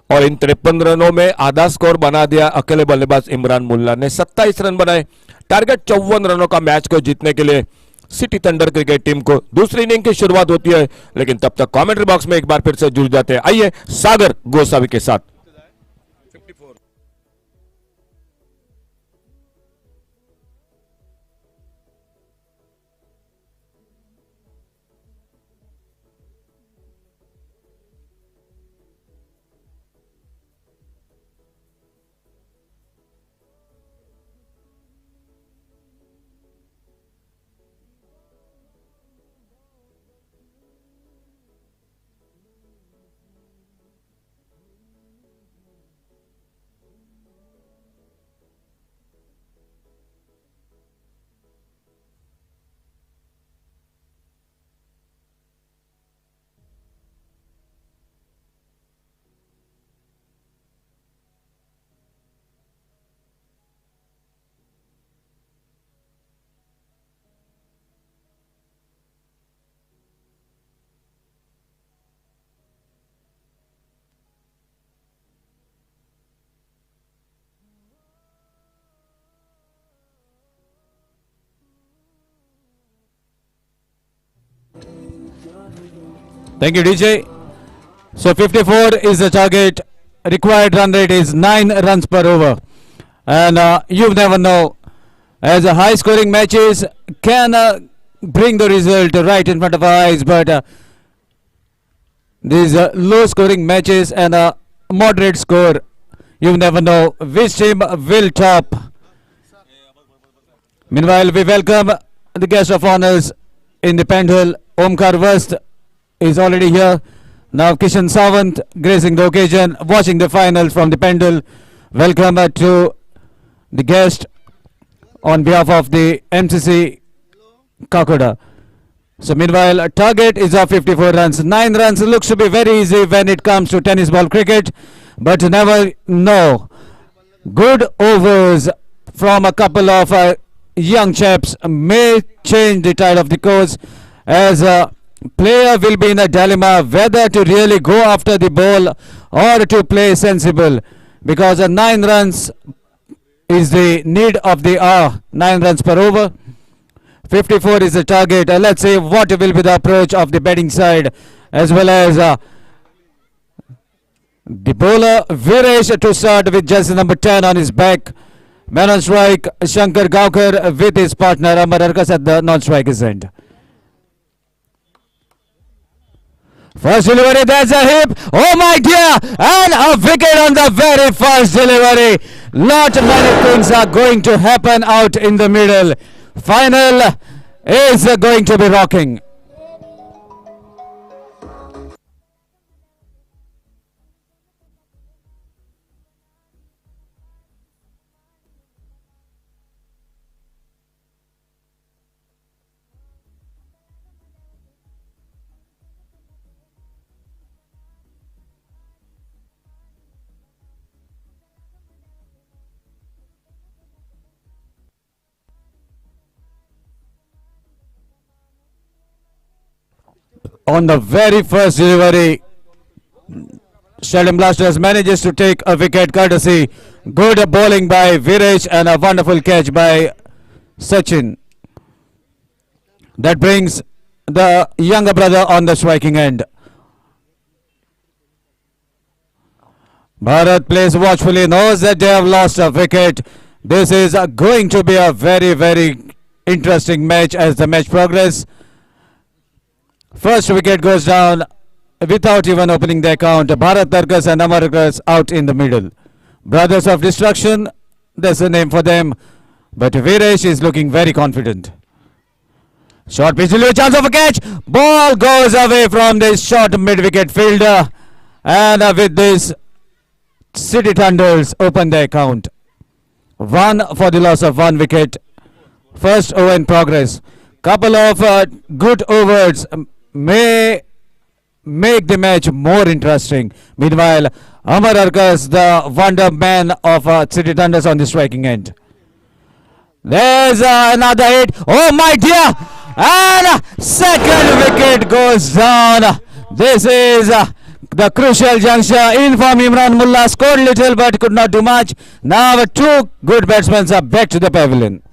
Speaker 1: और इन 53 रनों में आधा स्कोर बना दिया अकेले बल्लेबाज इमरान मुल्ला ने। 27 रन बनाए, टारगेट 54 रनों का मैच को जीतने के लिए सिटी थंडर क्रिकेट टीम को। दूसरी इनिंग की शुरुआत होती है, लेकिन तब तक कमेंट्री बॉक्स में एक बार फिर से जुड़ जाते हैं। आइए सागर गोसावी के साथ।
Speaker 4: Thank you, DJ. So 54 is the target. Required run rate is 9 runs per over. And you never know, as a high scoring matches can bring the result right in front of our eyes, but these low scoring matches and a moderate score, you never know which team will top. Meanwhile, we welcome the guest of honors in the Pendle. Omkar Vast is already here. Now Kishan Sawant gracing the occasion, watching the final from the Pendle. Welcome to the guest on behalf of the Mcc Kakoda. So meanwhile, target is of 54 runs. 9 runs looks to be very easy when it comes to tennis ball cricket, but never know. Good overs from a couple of young chaps may change the tide of the course, as a player will be in a dilemma whether to really go after the ball or to play sensible, because 9 runs is the need of the hour, 9 runs per over. 54 is the target. Let's see what will be the approach of the batting side, as well as the bowler Viresh to start with jersey number 10 on his back. Man on strike, Shankar Gaukar with his partner Amar Arkas at the non-striker's end. First delivery, there's a hip. Oh my dear! And a wicket on the very first delivery. Lot many things are going to happen out in the middle. Final is going to be rocking. On the very first delivery, Xeldem Blasters manages to take a wicket courtesy. Good bowling by Viresh and a wonderful catch by Sachin. That brings the younger brother on the striking end. Bharat plays watchfully, knows that they have lost a wicket. This is going to be a very, very interesting match as the match progresses. First wicket goes down without even opening the account. Bharat Tarkas and Amar Arkas out in the middle. Brothers of Destruction, that's a name for them. But Viresh is looking very confident. Short pitch delivery, chance of a catch. Ball goes away from this short mid-wicket fielder. And with this, City Thunders open the account. 1 for the loss of 1 wicket. First over in progress. Couple of good overs may make the match more interesting. Meanwhile, Amar Arkas, the wonder man of City Thunders, on the striking end. There's another hit. Oh my dear! And second wicket goes down. This is the crucial juncture. In form, Imran Mullah scored little but could not do much. Now 2 good batsmen are back to the pavilion.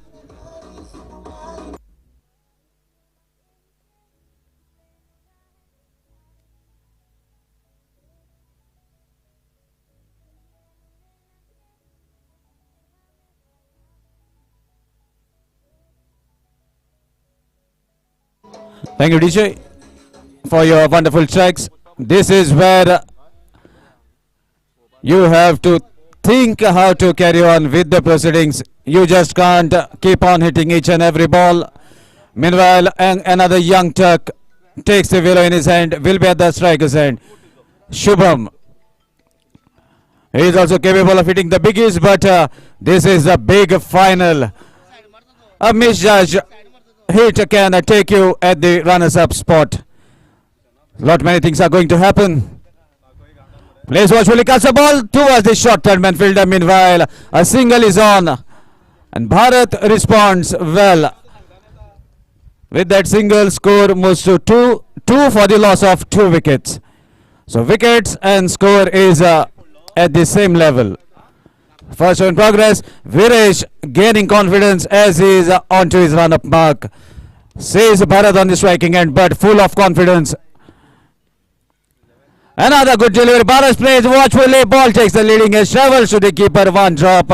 Speaker 4: Thank you, DJ, for your wonderful tracks. This is where you have to think how to carry on with the proceedings. You just can't keep on hitting each and every ball. Meanwhile, another young Turk takes the willow in his hand, will be at the striker's end. Shubham. He is also capable of hitting the biggies, but this is a big final. A misjudged hit can take you at the runners-up spot. Lot many things are going to happen. Plays watchfully, cuts the ball towards the short third man fielder. Meanwhile, a single is on, and Bharat responds well. With that single, score moves to 2 for the loss of 2 wickets. So wickets and score is at the same level. First in progress, Viresh gaining confidence as he is onto his run-up mark. Says Bharat on the striking end, but full of confidence. Another good delivery. Bharat plays watchfully. Ball takes the leading edge, travels to the keeper. 1 drop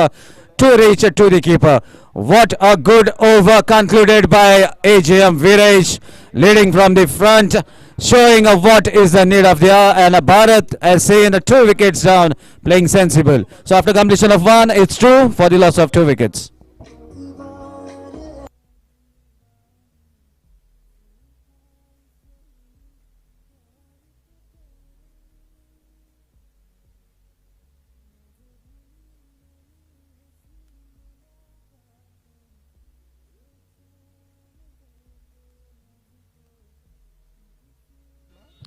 Speaker 4: to reach to the keeper. What a good over concluded by AJM Viresh, leading from the front, showing what is the need of the hour. And Bharat has seen 2 wickets down, playing sensible. So after completion of 1, it's 2 for the loss of 2 wickets.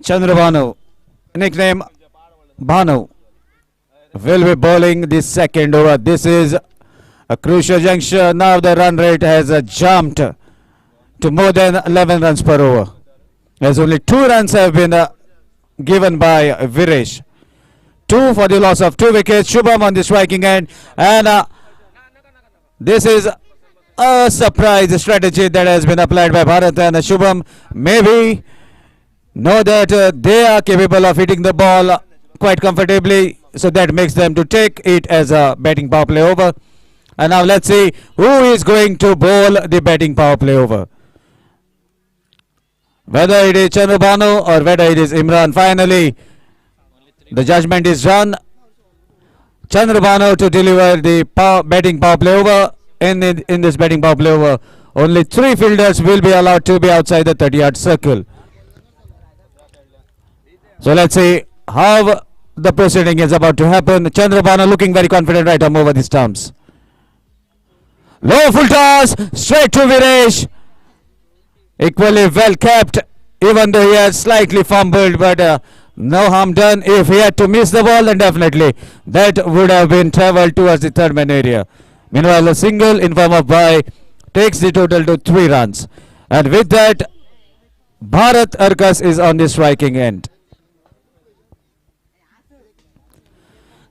Speaker 4: Chandrabhanu, nickname Bhanu, will be bowling the second over. This is A crucial juncture. Now the run rate has jumped to more than 11 runs per over. As only 2 runs have been given by Viresh. 2 for the loss of 2 wickets. Shubham on the striking end. And this is a surprise strategy that has been applied by Bharat, and Shubham maybe know that they are capable of hitting the ball quite comfortably, so that makes them to take it as a batting power play over. And now let's see who is going to bowl the batting power play over. Whether it is Chandrabhanu or whether it is Imran. Finally, the judgment is done. Chandrabhanu to deliver the batting power play over. In this batting power play over, only 3 fielders will be allowed to be outside the 30-yard circle. So let's see how the proceeding is about to happen. Chandrabhanu looking very confident right arm over the stumps. Low full toss, straight to Viresh. Equally well kept, even though he has slightly fumbled, but no harm done. If he had to miss the ball, then definitely that would have been travelled towards the third man area. Meanwhile, a single in form of bye takes the total to 3 runs. And with that, Bharat Arkas is on the striking end.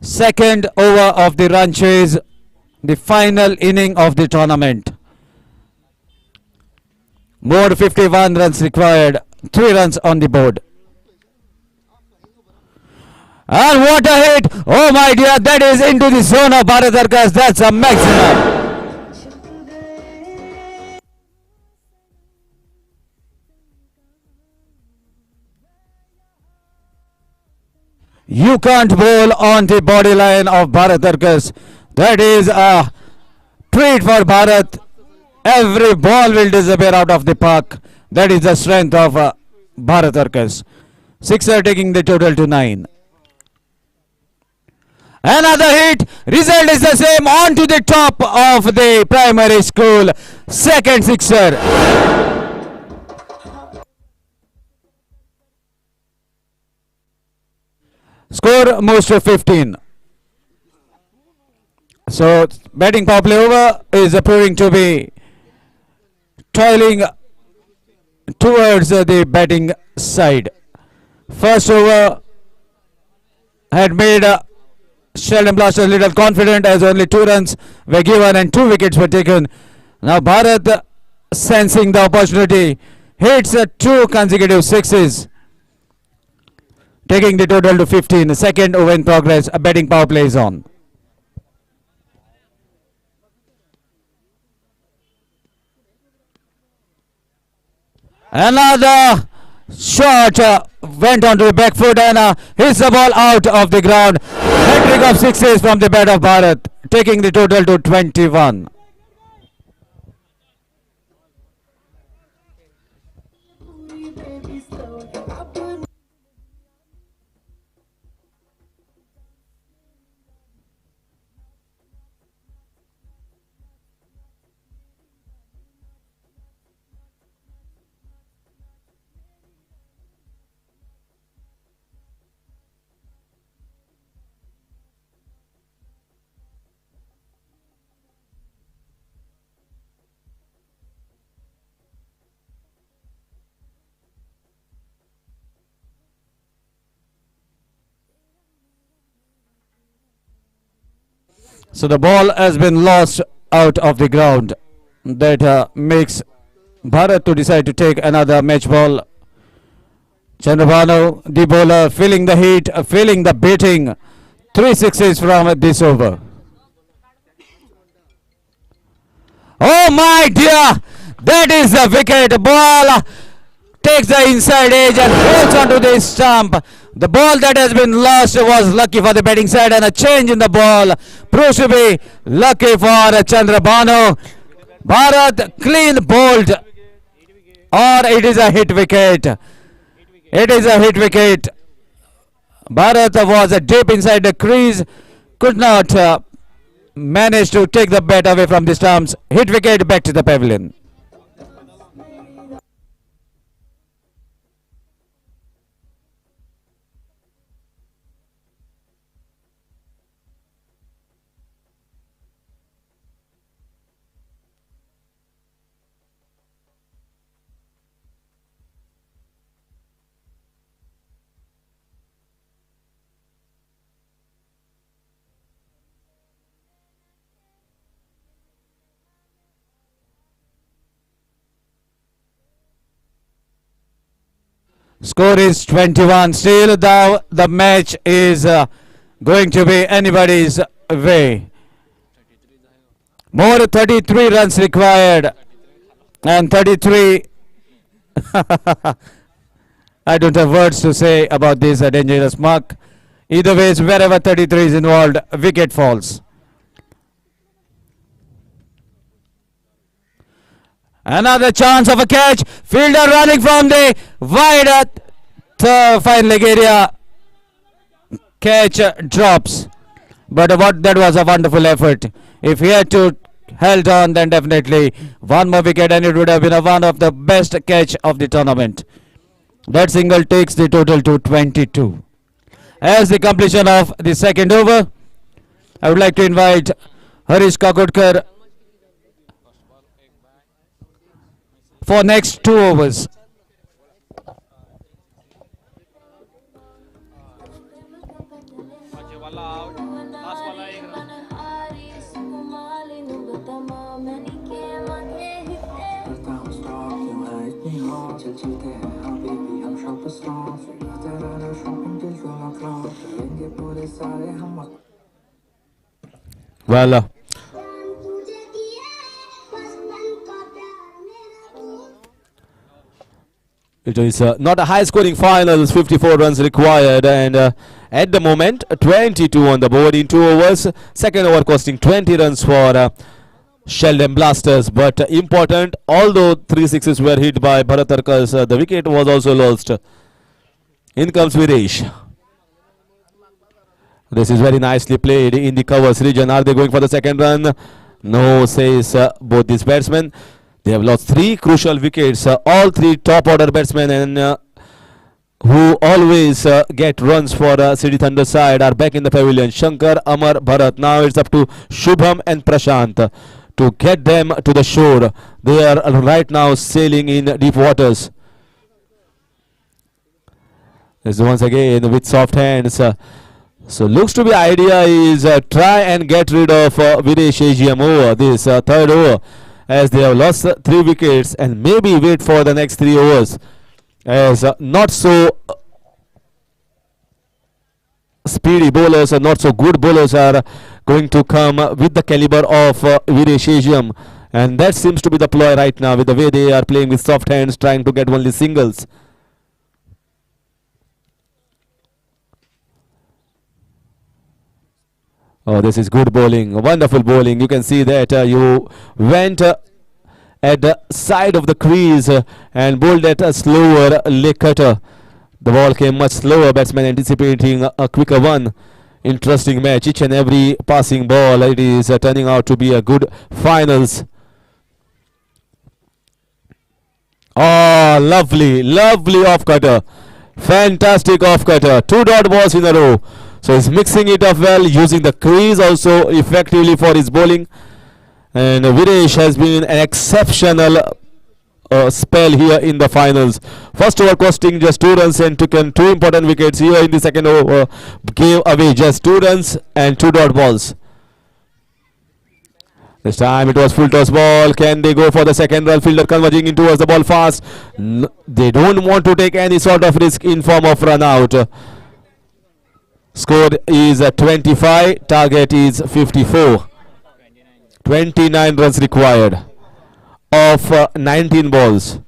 Speaker 4: Second over of the run chase, the final inning of the tournament. More 51 runs required, 3 runs on the board. And what a hit! Oh my dear, that is into the zone of Bharat Arkas. That's a maximum. You can't bowl on the body line of Bharat Arkas. That is a treat for Bharat. Every ball will disappear out of the park. That is the strength of Bharat Arkas. Sixer taking the total to 9. Another hit. Result is the same. On to the top of the primary school. Second sixer. Score moves to 15. So batting power play over is proving to be toiling towards the batting side. First over had made Xeldem Blaster a little confident, as only 2 runs were given and 2 wickets were taken. Now Bharat, sensing the opportunity, hits 2 consecutive sixes, taking the total to 15. Second over in progress. A batting power play is on. Another shot went onto the back foot and hits the ball out of the ground. Hat-trick of sixes from the bat of Bharat, taking the total to 21. So the ball has been lost out of the ground. That makes Bharat to decide to take another match ball. Chandrabhanu, the bowler, feeling the heat, feeling the beating. 3 sixes from this over. Oh my dear! That is the wicket. Ball takes the inside edge and rolls onto the stump. The ball that has been lost was lucky for the batting side, and a change in the ball proves to be lucky for Chandrabhanu. Bharat clean bowled, or it is a hit wicket. It is a hit wicket. Bharat was deep inside the crease, could not manage to take the bat away from the stumps. Hit wicket, back to the pavilion. Score is 21. Still the match is going to be anybody's way. More 33 runs required. And 33. I don't have words to say about this dangerous mark. Either ways, wherever 33 is involved, wicket falls. Another chance of a catch. Fielder running from the wide fine leg area. Catch drops. But that was a wonderful effort. If he had to held on, then definitely one more wicket and it would have been one of the best catch of the tournament. That single takes the total to 22. As the completion of the second over, I would like to invite Mcc Kakoda for next 2 overs.
Speaker 2: Well, it is not a high scoring finals, 54 runs required, and at the moment 22 on the board in 2 overs. Second over costing 20 runs for Xeldem Blasters, but important, although 3 sixes were hit by Bharat Tarkas, the wicket was also lost. In comes Videsh. This is very nicely played in the covers region. Are they going for the second run? No, says both these batsmen. They have lost 3 crucial wickets. All 3 top order batsmen and who always get runs for City Thunder side are back in the pavilion. Shankar, Amar, Bharat. Now it's up to Shubham and Prashant to get them to the shore. They are right now sailing in deep waters. This once again with soft hands. So looks to be idea is try and get rid of Videsh AGM over this third over, as they have lost 3 wickets, and maybe wait for the next 3 overs, as not so speedy bowlers or not so good bowlers are going to come with the caliber of Videsh AGM, and that seems to be the ploy right now with the way they are playing with soft hands, trying to get only singles. Oh, this is good bowling, wonderful bowling. You can see that you went at the side of the crease and bowled at a slower leg cutter. The ball came much slower, batsman anticipating a quicker one. Interesting match, each and every passing ball. It is turning out to be a good finals. Oh, lovely, lovely off cutter. Fantastic off cutter. 2 dot balls in a row. So he's mixing it up well, using the crease also effectively for his bowling. And Videsh has been an exceptional spell here in the finals. First over costing just 2 runs and taken 2 important wickets. Here in the second over gave away just 2 runs and 2 dot balls. This time it was full toss ball. Can they go for the second run? Fielder converging in towards the ball fast. They don't want to take any sort of risk in form of run out. Score is 25, target is 54. 29 runs required of 19 balls.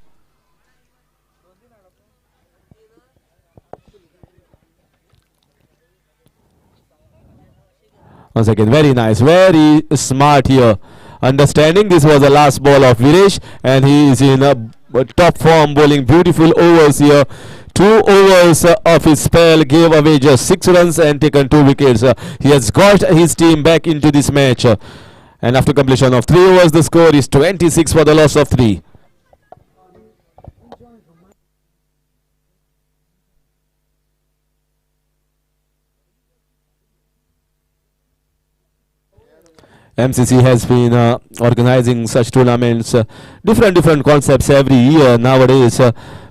Speaker 2: Once again, very nice, very smart here. Understanding this was the last ball of Videsh, and he is in top form, bowling beautiful overs here. 2 overs of his spell gave away just 6 runs and taken 2 wickets. He has got his team back into this match. And after completion of 3 overs, the score is 26 for the loss of 3. MCC has been organizing such tournaments, different concepts every year nowadays.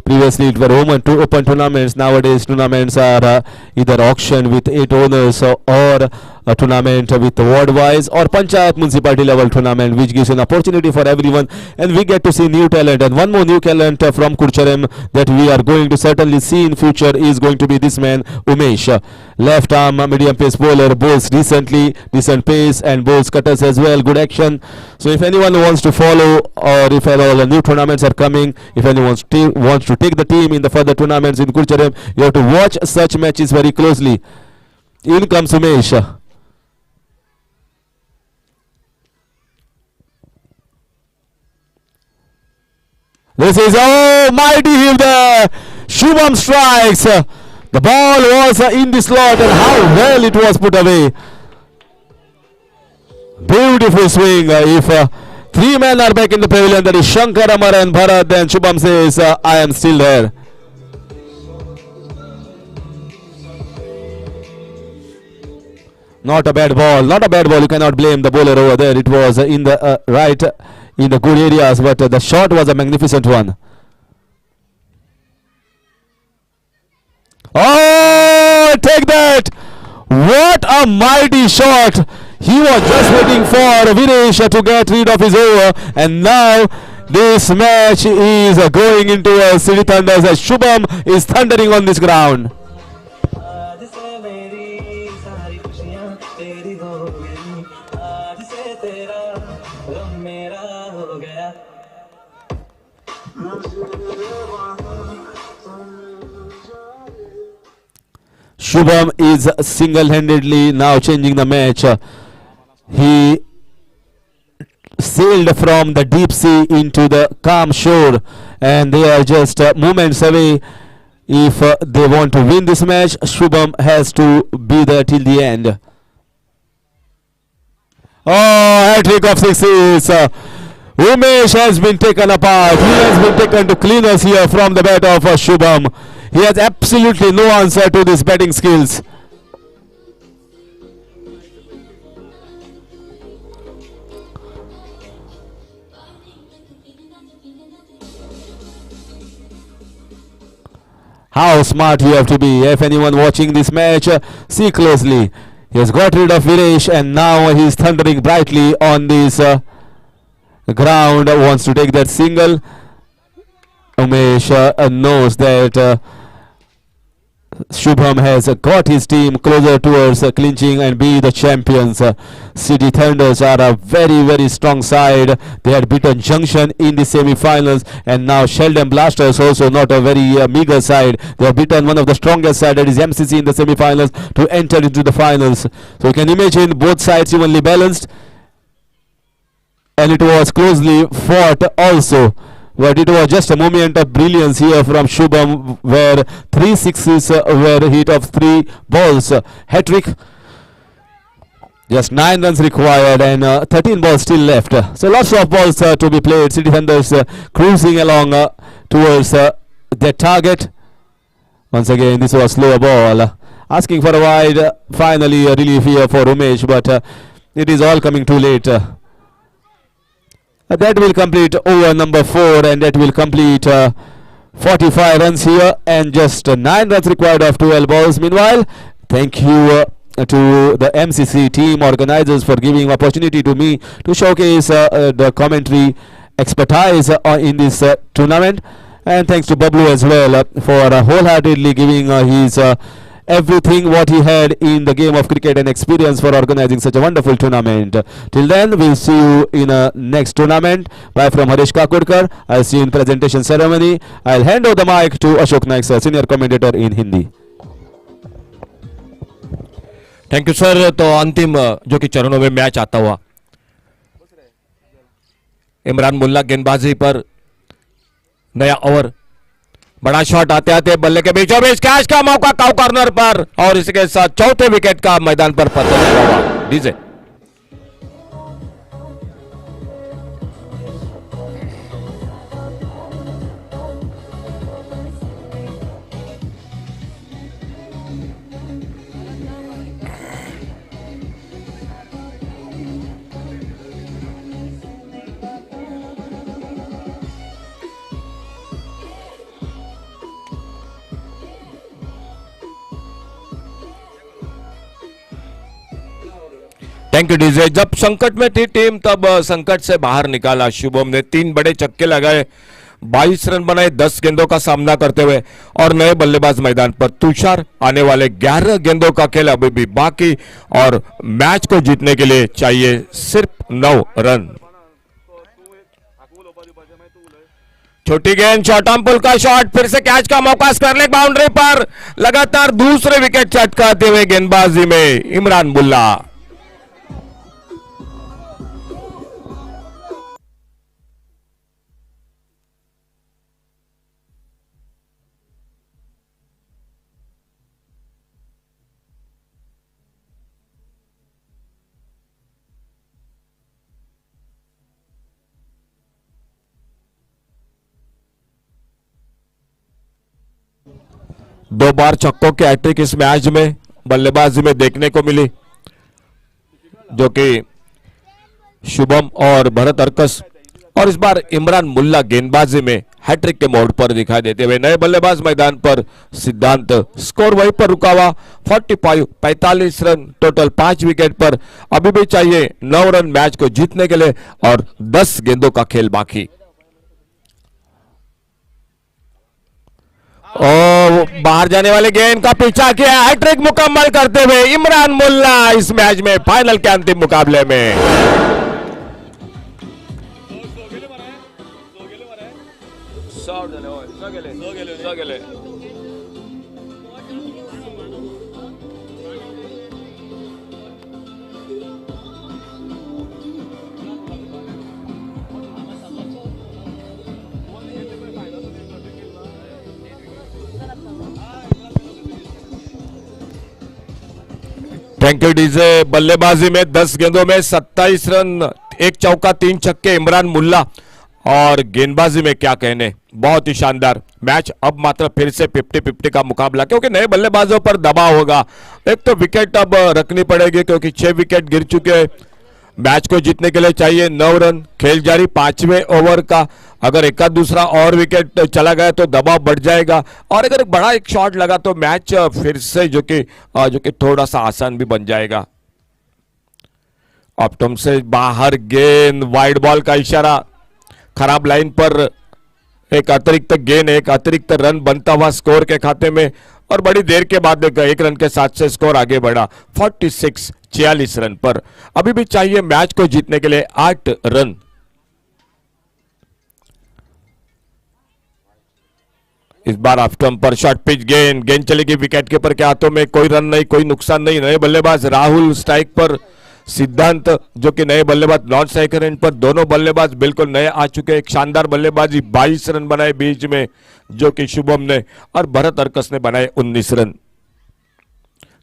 Speaker 2: Previously it were open tournaments. Nowadays tournaments are either auction with 8 owners or tournament with ward wise or panchayat municipality level tournament, which gives an opportunity for everyone, and we get to see new talent. And one more new talent from Kurcharem that we are going to certainly see in future is going to be this man Umesh, left arm medium pace bowler, bowls decently, decent pace, and bowls cutters as well, good action. So if anyone wants to follow, or if at all new tournaments are coming, if anyone wants to take the team in the further tournaments in Kurcharem, you have to watch such matches very closely. In comes Umesh. This is, oh, mighty hit there. Shubham strikes. The ball was in the slot, and how well it was put away. Beautiful swing. If three men are back in the pavilion, that is Shankar, Amar and Bharat, then Shubham says, I am still there. Not a bad ball. Not a bad ball. You cannot blame the bowler over there. It was in the right, in the good areas, but the shot was a magnificent one. Oh, take that! What a mighty shot! He was just waiting for Vinesh to get rid of his over, and now this match is going into a City Thunders as Shubham is thundering on this ground. Shubham is single-handedly now changing the match. He sailed from the deep sea into the calm shore, and they are just moments away. If they want to win this match, Shubham has to be there till the end. Oh, hat-trick of sixes. Umesh has been taken apart. He has been taken to cleaners here from the bat of Shubham. He has absolutely no answer to these batting skills. How smart you have to be. If anyone watching this match, see closely. He has got rid of Vinesh, and now he is thundering brightly on this ground. Wants to take that single. Umesh knows that Shubham has got his team closer towards clinching and be the champions. City Thunders are a very, very strong side. They had beaten Junction in the semi-finals, and now Xeldem Blasters also not a very meager side. They have beaten one of the strongest side, that is MCC, in the semi-finals to enter into the finals. So you can imagine both sides evenly balanced, and it was closely fought also. But it was just a moment of brilliance here from Shubham, where 3 sixes were hit of 3 balls. Hat-trick. Just 9 runs required, and 13 balls still left. So lots of balls to be played. City Thunders cruising along towards their target. Once again, this was slower ball. Asking for a wide. Finally, a relief here for Umesh, but it is all coming too late. That will complete over number 4, and that will complete 45 runs here, and just 9 runs required of 12 balls. Meanwhile, thank you to the MCC team organizers for giving opportunity to me to showcase the commentary expertise in this tournament, and thanks to Bablu as well for wholeheartedly giving his everything what he had in the game of cricket and experience for organizing such a wonderful tournament. Till then, we'll see you in a next tournament. Bye from Mcc Kakoda. I'll see you in presentation ceremony. I'll hand over the mic to Ashok Naik sir, senior commentator in Hindi.
Speaker 1: Thank you sir. तो अंतिम जो कि चरणों में match आता हुआ, इमरान मुल्ला गेंदबाजी पर, नया ओवर, बड़ा शॉट आते आते बल्ले के बीचों बीच, कैच का मौका काउ कॉर्नर पर, और इसके साथ चौथे विकेट का मैदान पर पतन हुआ. DJ thank you DJ. जब संकट में थी टीम तब संकट से बाहर निकाला शुभम ने। 3 बड़े छक्के लगाए, 22 रन बनाए 10 गेंदों का सामना करते हुए। और नए बल्लेबाज मैदान पर तुषार। आने वाले 11 गेंदों का खेल अभी भी बाकी और मैच को जीतने के लिए चाहिए सिर्फ 9 रन। छोटी गेंद, शॉर्ट आर्म पुल का शॉट, फिर से कैच का मौका, स्कर्लेक बाउंड्री पर। लगातार दूसरे विकेट चटकाते हुए गेंदबाजी में इमरान मुल्ला। दो बार छक्कों की हैट्रिक इस मैच में बल्लेबाजी में देखने को मिली, जो कि शुभम और भरत अर्कस। और इस बार इमरान मुल्ला गेंदबाजी में हैट्रिक के मोड़ पर दिखाई देते हुए। नए बल्लेबाज मैदान पर सिद्धांत। स्कोर वहीं पर रुका हुआ 45 रन टोटल 5 विकेट पर। अभी भी चाहिए 9 रन मैच को जीतने के लिए और 10 गेंदों का खेल बाकी। बाहर जाने वाले गेंद का पीछा किया, हैट्रिक मुकम्मल करते हुए इमरान मुल्ला इस मैच में फाइनल के अंतिम मुकाबले में। Thank you DJ. बल्लेबाजी में 10 गेंदों में 27 रन, 1 चौका 3 छक्के इमरान मुल्ला। और गेंदबाजी में क्या कहने, बहुत ही शानदार मैच। अब मात्र फिर से 50-50 का मुकाबला, क्योंकि नए बल्लेबाजों पर दबाव होगा। एक तो विकेट अब रखनी पड़ेगी क्योंकि 6 विकेट गिर चुके हैं। मैच को जीतने के लिए चाहिए 9 रन। खेल जारी 5वें ओवर का। अगर एक दूसरा और विकेट चला गया तो दबाव बढ़ जाएगा, और अगर बड़ा एक शॉट लगा तो मैच फिर से जो कि थोड़ा सा आसान भी बन जाएगा। ऑप्टम से बाहर गेंद, वाइड बॉल का इशारा। खराब लाइन पर एक अतिरिक्त गेंद, एक अतिरिक्त रन बनता हुआ स्कोर के खाते में। और बड़ी देर के बाद 1 रन के साथ से स्कोर आगे बढ़ा 46 रन पर। अभी भी चाहिए मैच को जीतने के लिए 8 रन। इस बार ऑफ स्टंप पर शॉर्ट पिच गेंद चलेगी विकेट कीपर के हाथों में। कोई रन नहीं, कोई नुकसान नहीं। नए बल्लेबाज राहुल स्ट्राइक पर, सिद्धांत जो कि नए बल्लेबाज नॉन स्ट्राइकर एंड पर। दोनों बल्लेबाज बिल्कुल नए आ चुके। एक शानदार बल्लेबाजी, 22 रन बनाए बीच में जो कि शुभम ने, और भरत अर्कस ने बनाए 19 रन।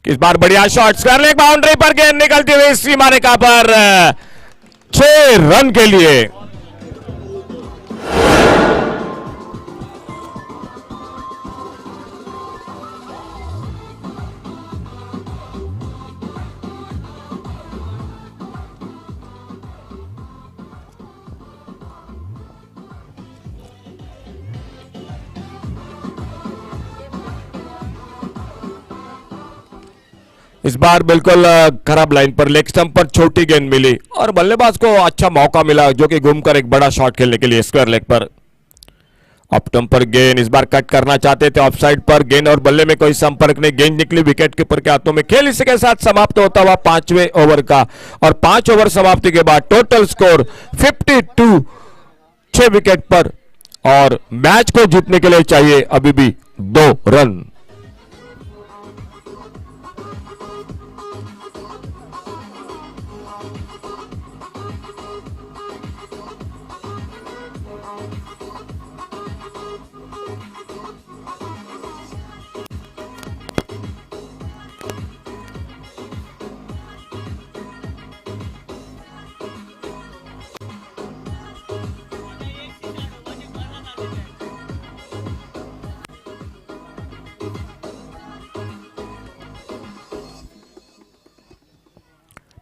Speaker 1: इस बार बढ़िया शॉट, स्कर्लेक बाउंड्री पर गेंद निकलती हुई सीमा रेखा पर 6 रन के लिए। इस बार बिल्कुल खराब लाइन पर लेग स्टंप पर छोटी गेंद मिली और बल्लेबाज को अच्छा मौका मिला जो कि घूमकर एक बड़ा शॉट खेलने के लिए स्क्वायर लेग पर। ऑप्टम पर गेंद, इस बार कट करना चाहते थे ऑफसाइड पर। गेंद और बल्ले में कोई संपर्क नहीं, गेंद निकली विकेट कीपर के हाथों में। खेल इसी के साथ समाप्त होता हुआ 5वें ओवर का, और 5 ओवर समाप्ति के बाद टोटल स्कोर 52, 6 विकेट पर। और मैच को जीतने के लिए चाहिए अभी भी 2 रन।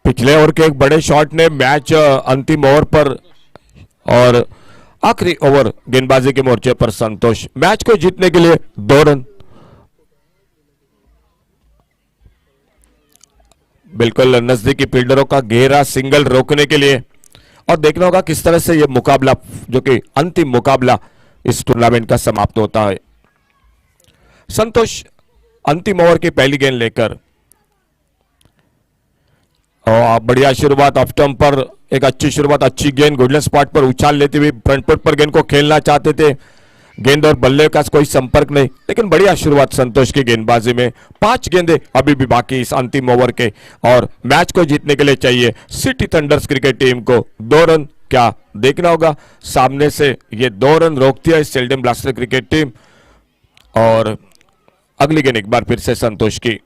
Speaker 1: पिछले ओवर के एक बड़े शॉट ने मैच अंतिम ओवर पर और आखिरी ओवर गेंदबाजी के मोर्चे पर संतोष। मैच को जीतने के लिए 2 रन। बिल्कुल नजदीकी फील्डरों का घेरा सिंगल रोकने के लिए। और देखना होगा किस तरह से यह मुकाबला, जो कि अंतिम मुकाबला इस टूर्नामेंट का समाप्त होता है। संतोष अंतिम ओवर की पहली गेंद लेकर, और बढ़िया शुरुआत ऑफ स्टंप पर, एक अच्छी शुरुआत, अच्छी गेंद गुडलैंड स्पॉट पर उछाल लेते हुए फ्रंट फुट पर गेंद को खेलना चाहते थे। गेंद और बल्ले का कोई संपर्क नहीं, लेकिन बढ़िया शुरुआत संतोष की गेंदबाजी में। 5 गेंदें अभी भी बाकी इस अंतिम ओवर के, और मैच को जीतने के लिए चाहिए सिटी थंडर्स क्रिकेट टीम को 2 रन। क्या देखना होगा, सामने से ये 2 रन रोकती है सेल्डेम ब्लास्टर क्रिकेट टीम। और अगली गेंद एक बार फिर से संतोष की।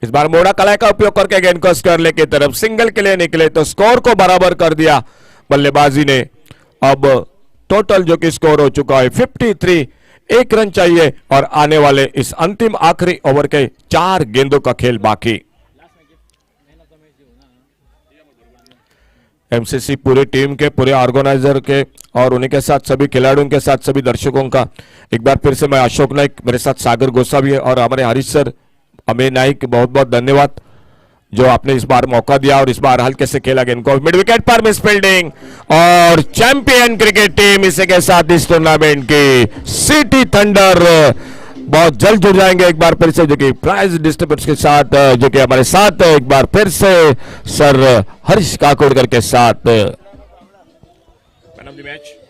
Speaker 1: इस बार मोड़ा कलाई का उपयोग करके गेंद को स्क्वायर की तरफ सिंगल के लिए निकले तो स्कोर को बराबर कर दिया बल्लेबाजी ने। अब टोटल जो कि स्कोर हो चुका है 53, 1 रन चाहिए और आने वाले इस अंतिम आखिरी ओवर के 4 गेंदों का खेल बाकी। एमसीसी पूरी टीम के, पूरे ऑर्गेनाइजर के और उन्हीं के साथ सभी खिलाड़ियों के साथ सभी दर्शकों का एक बार फिर से मैं अशोक नाइक, मेरे साथ सागर गोसावी और हमारे हरीश सर, अमेय नाइक, बहुत बहुत धन्यवाद जो आपने इस बार मौका दिया और इस बार हल्के से खेला गेंद को। मिड विकेट पर मिस फील्डिंग और चैंपियन क्रिकेट टीम इसी के साथ इस टूर्नामेंट की सिटी थंडर बहुत जल्द जुड़ जाएंगे एक बार फिर से, जो कि प्राइज डिस्ट्रीब्यूटर्स के साथ, जो कि हमारे साथ एक बार फिर से सर हरीश काकोडकर के साथ। Man of the match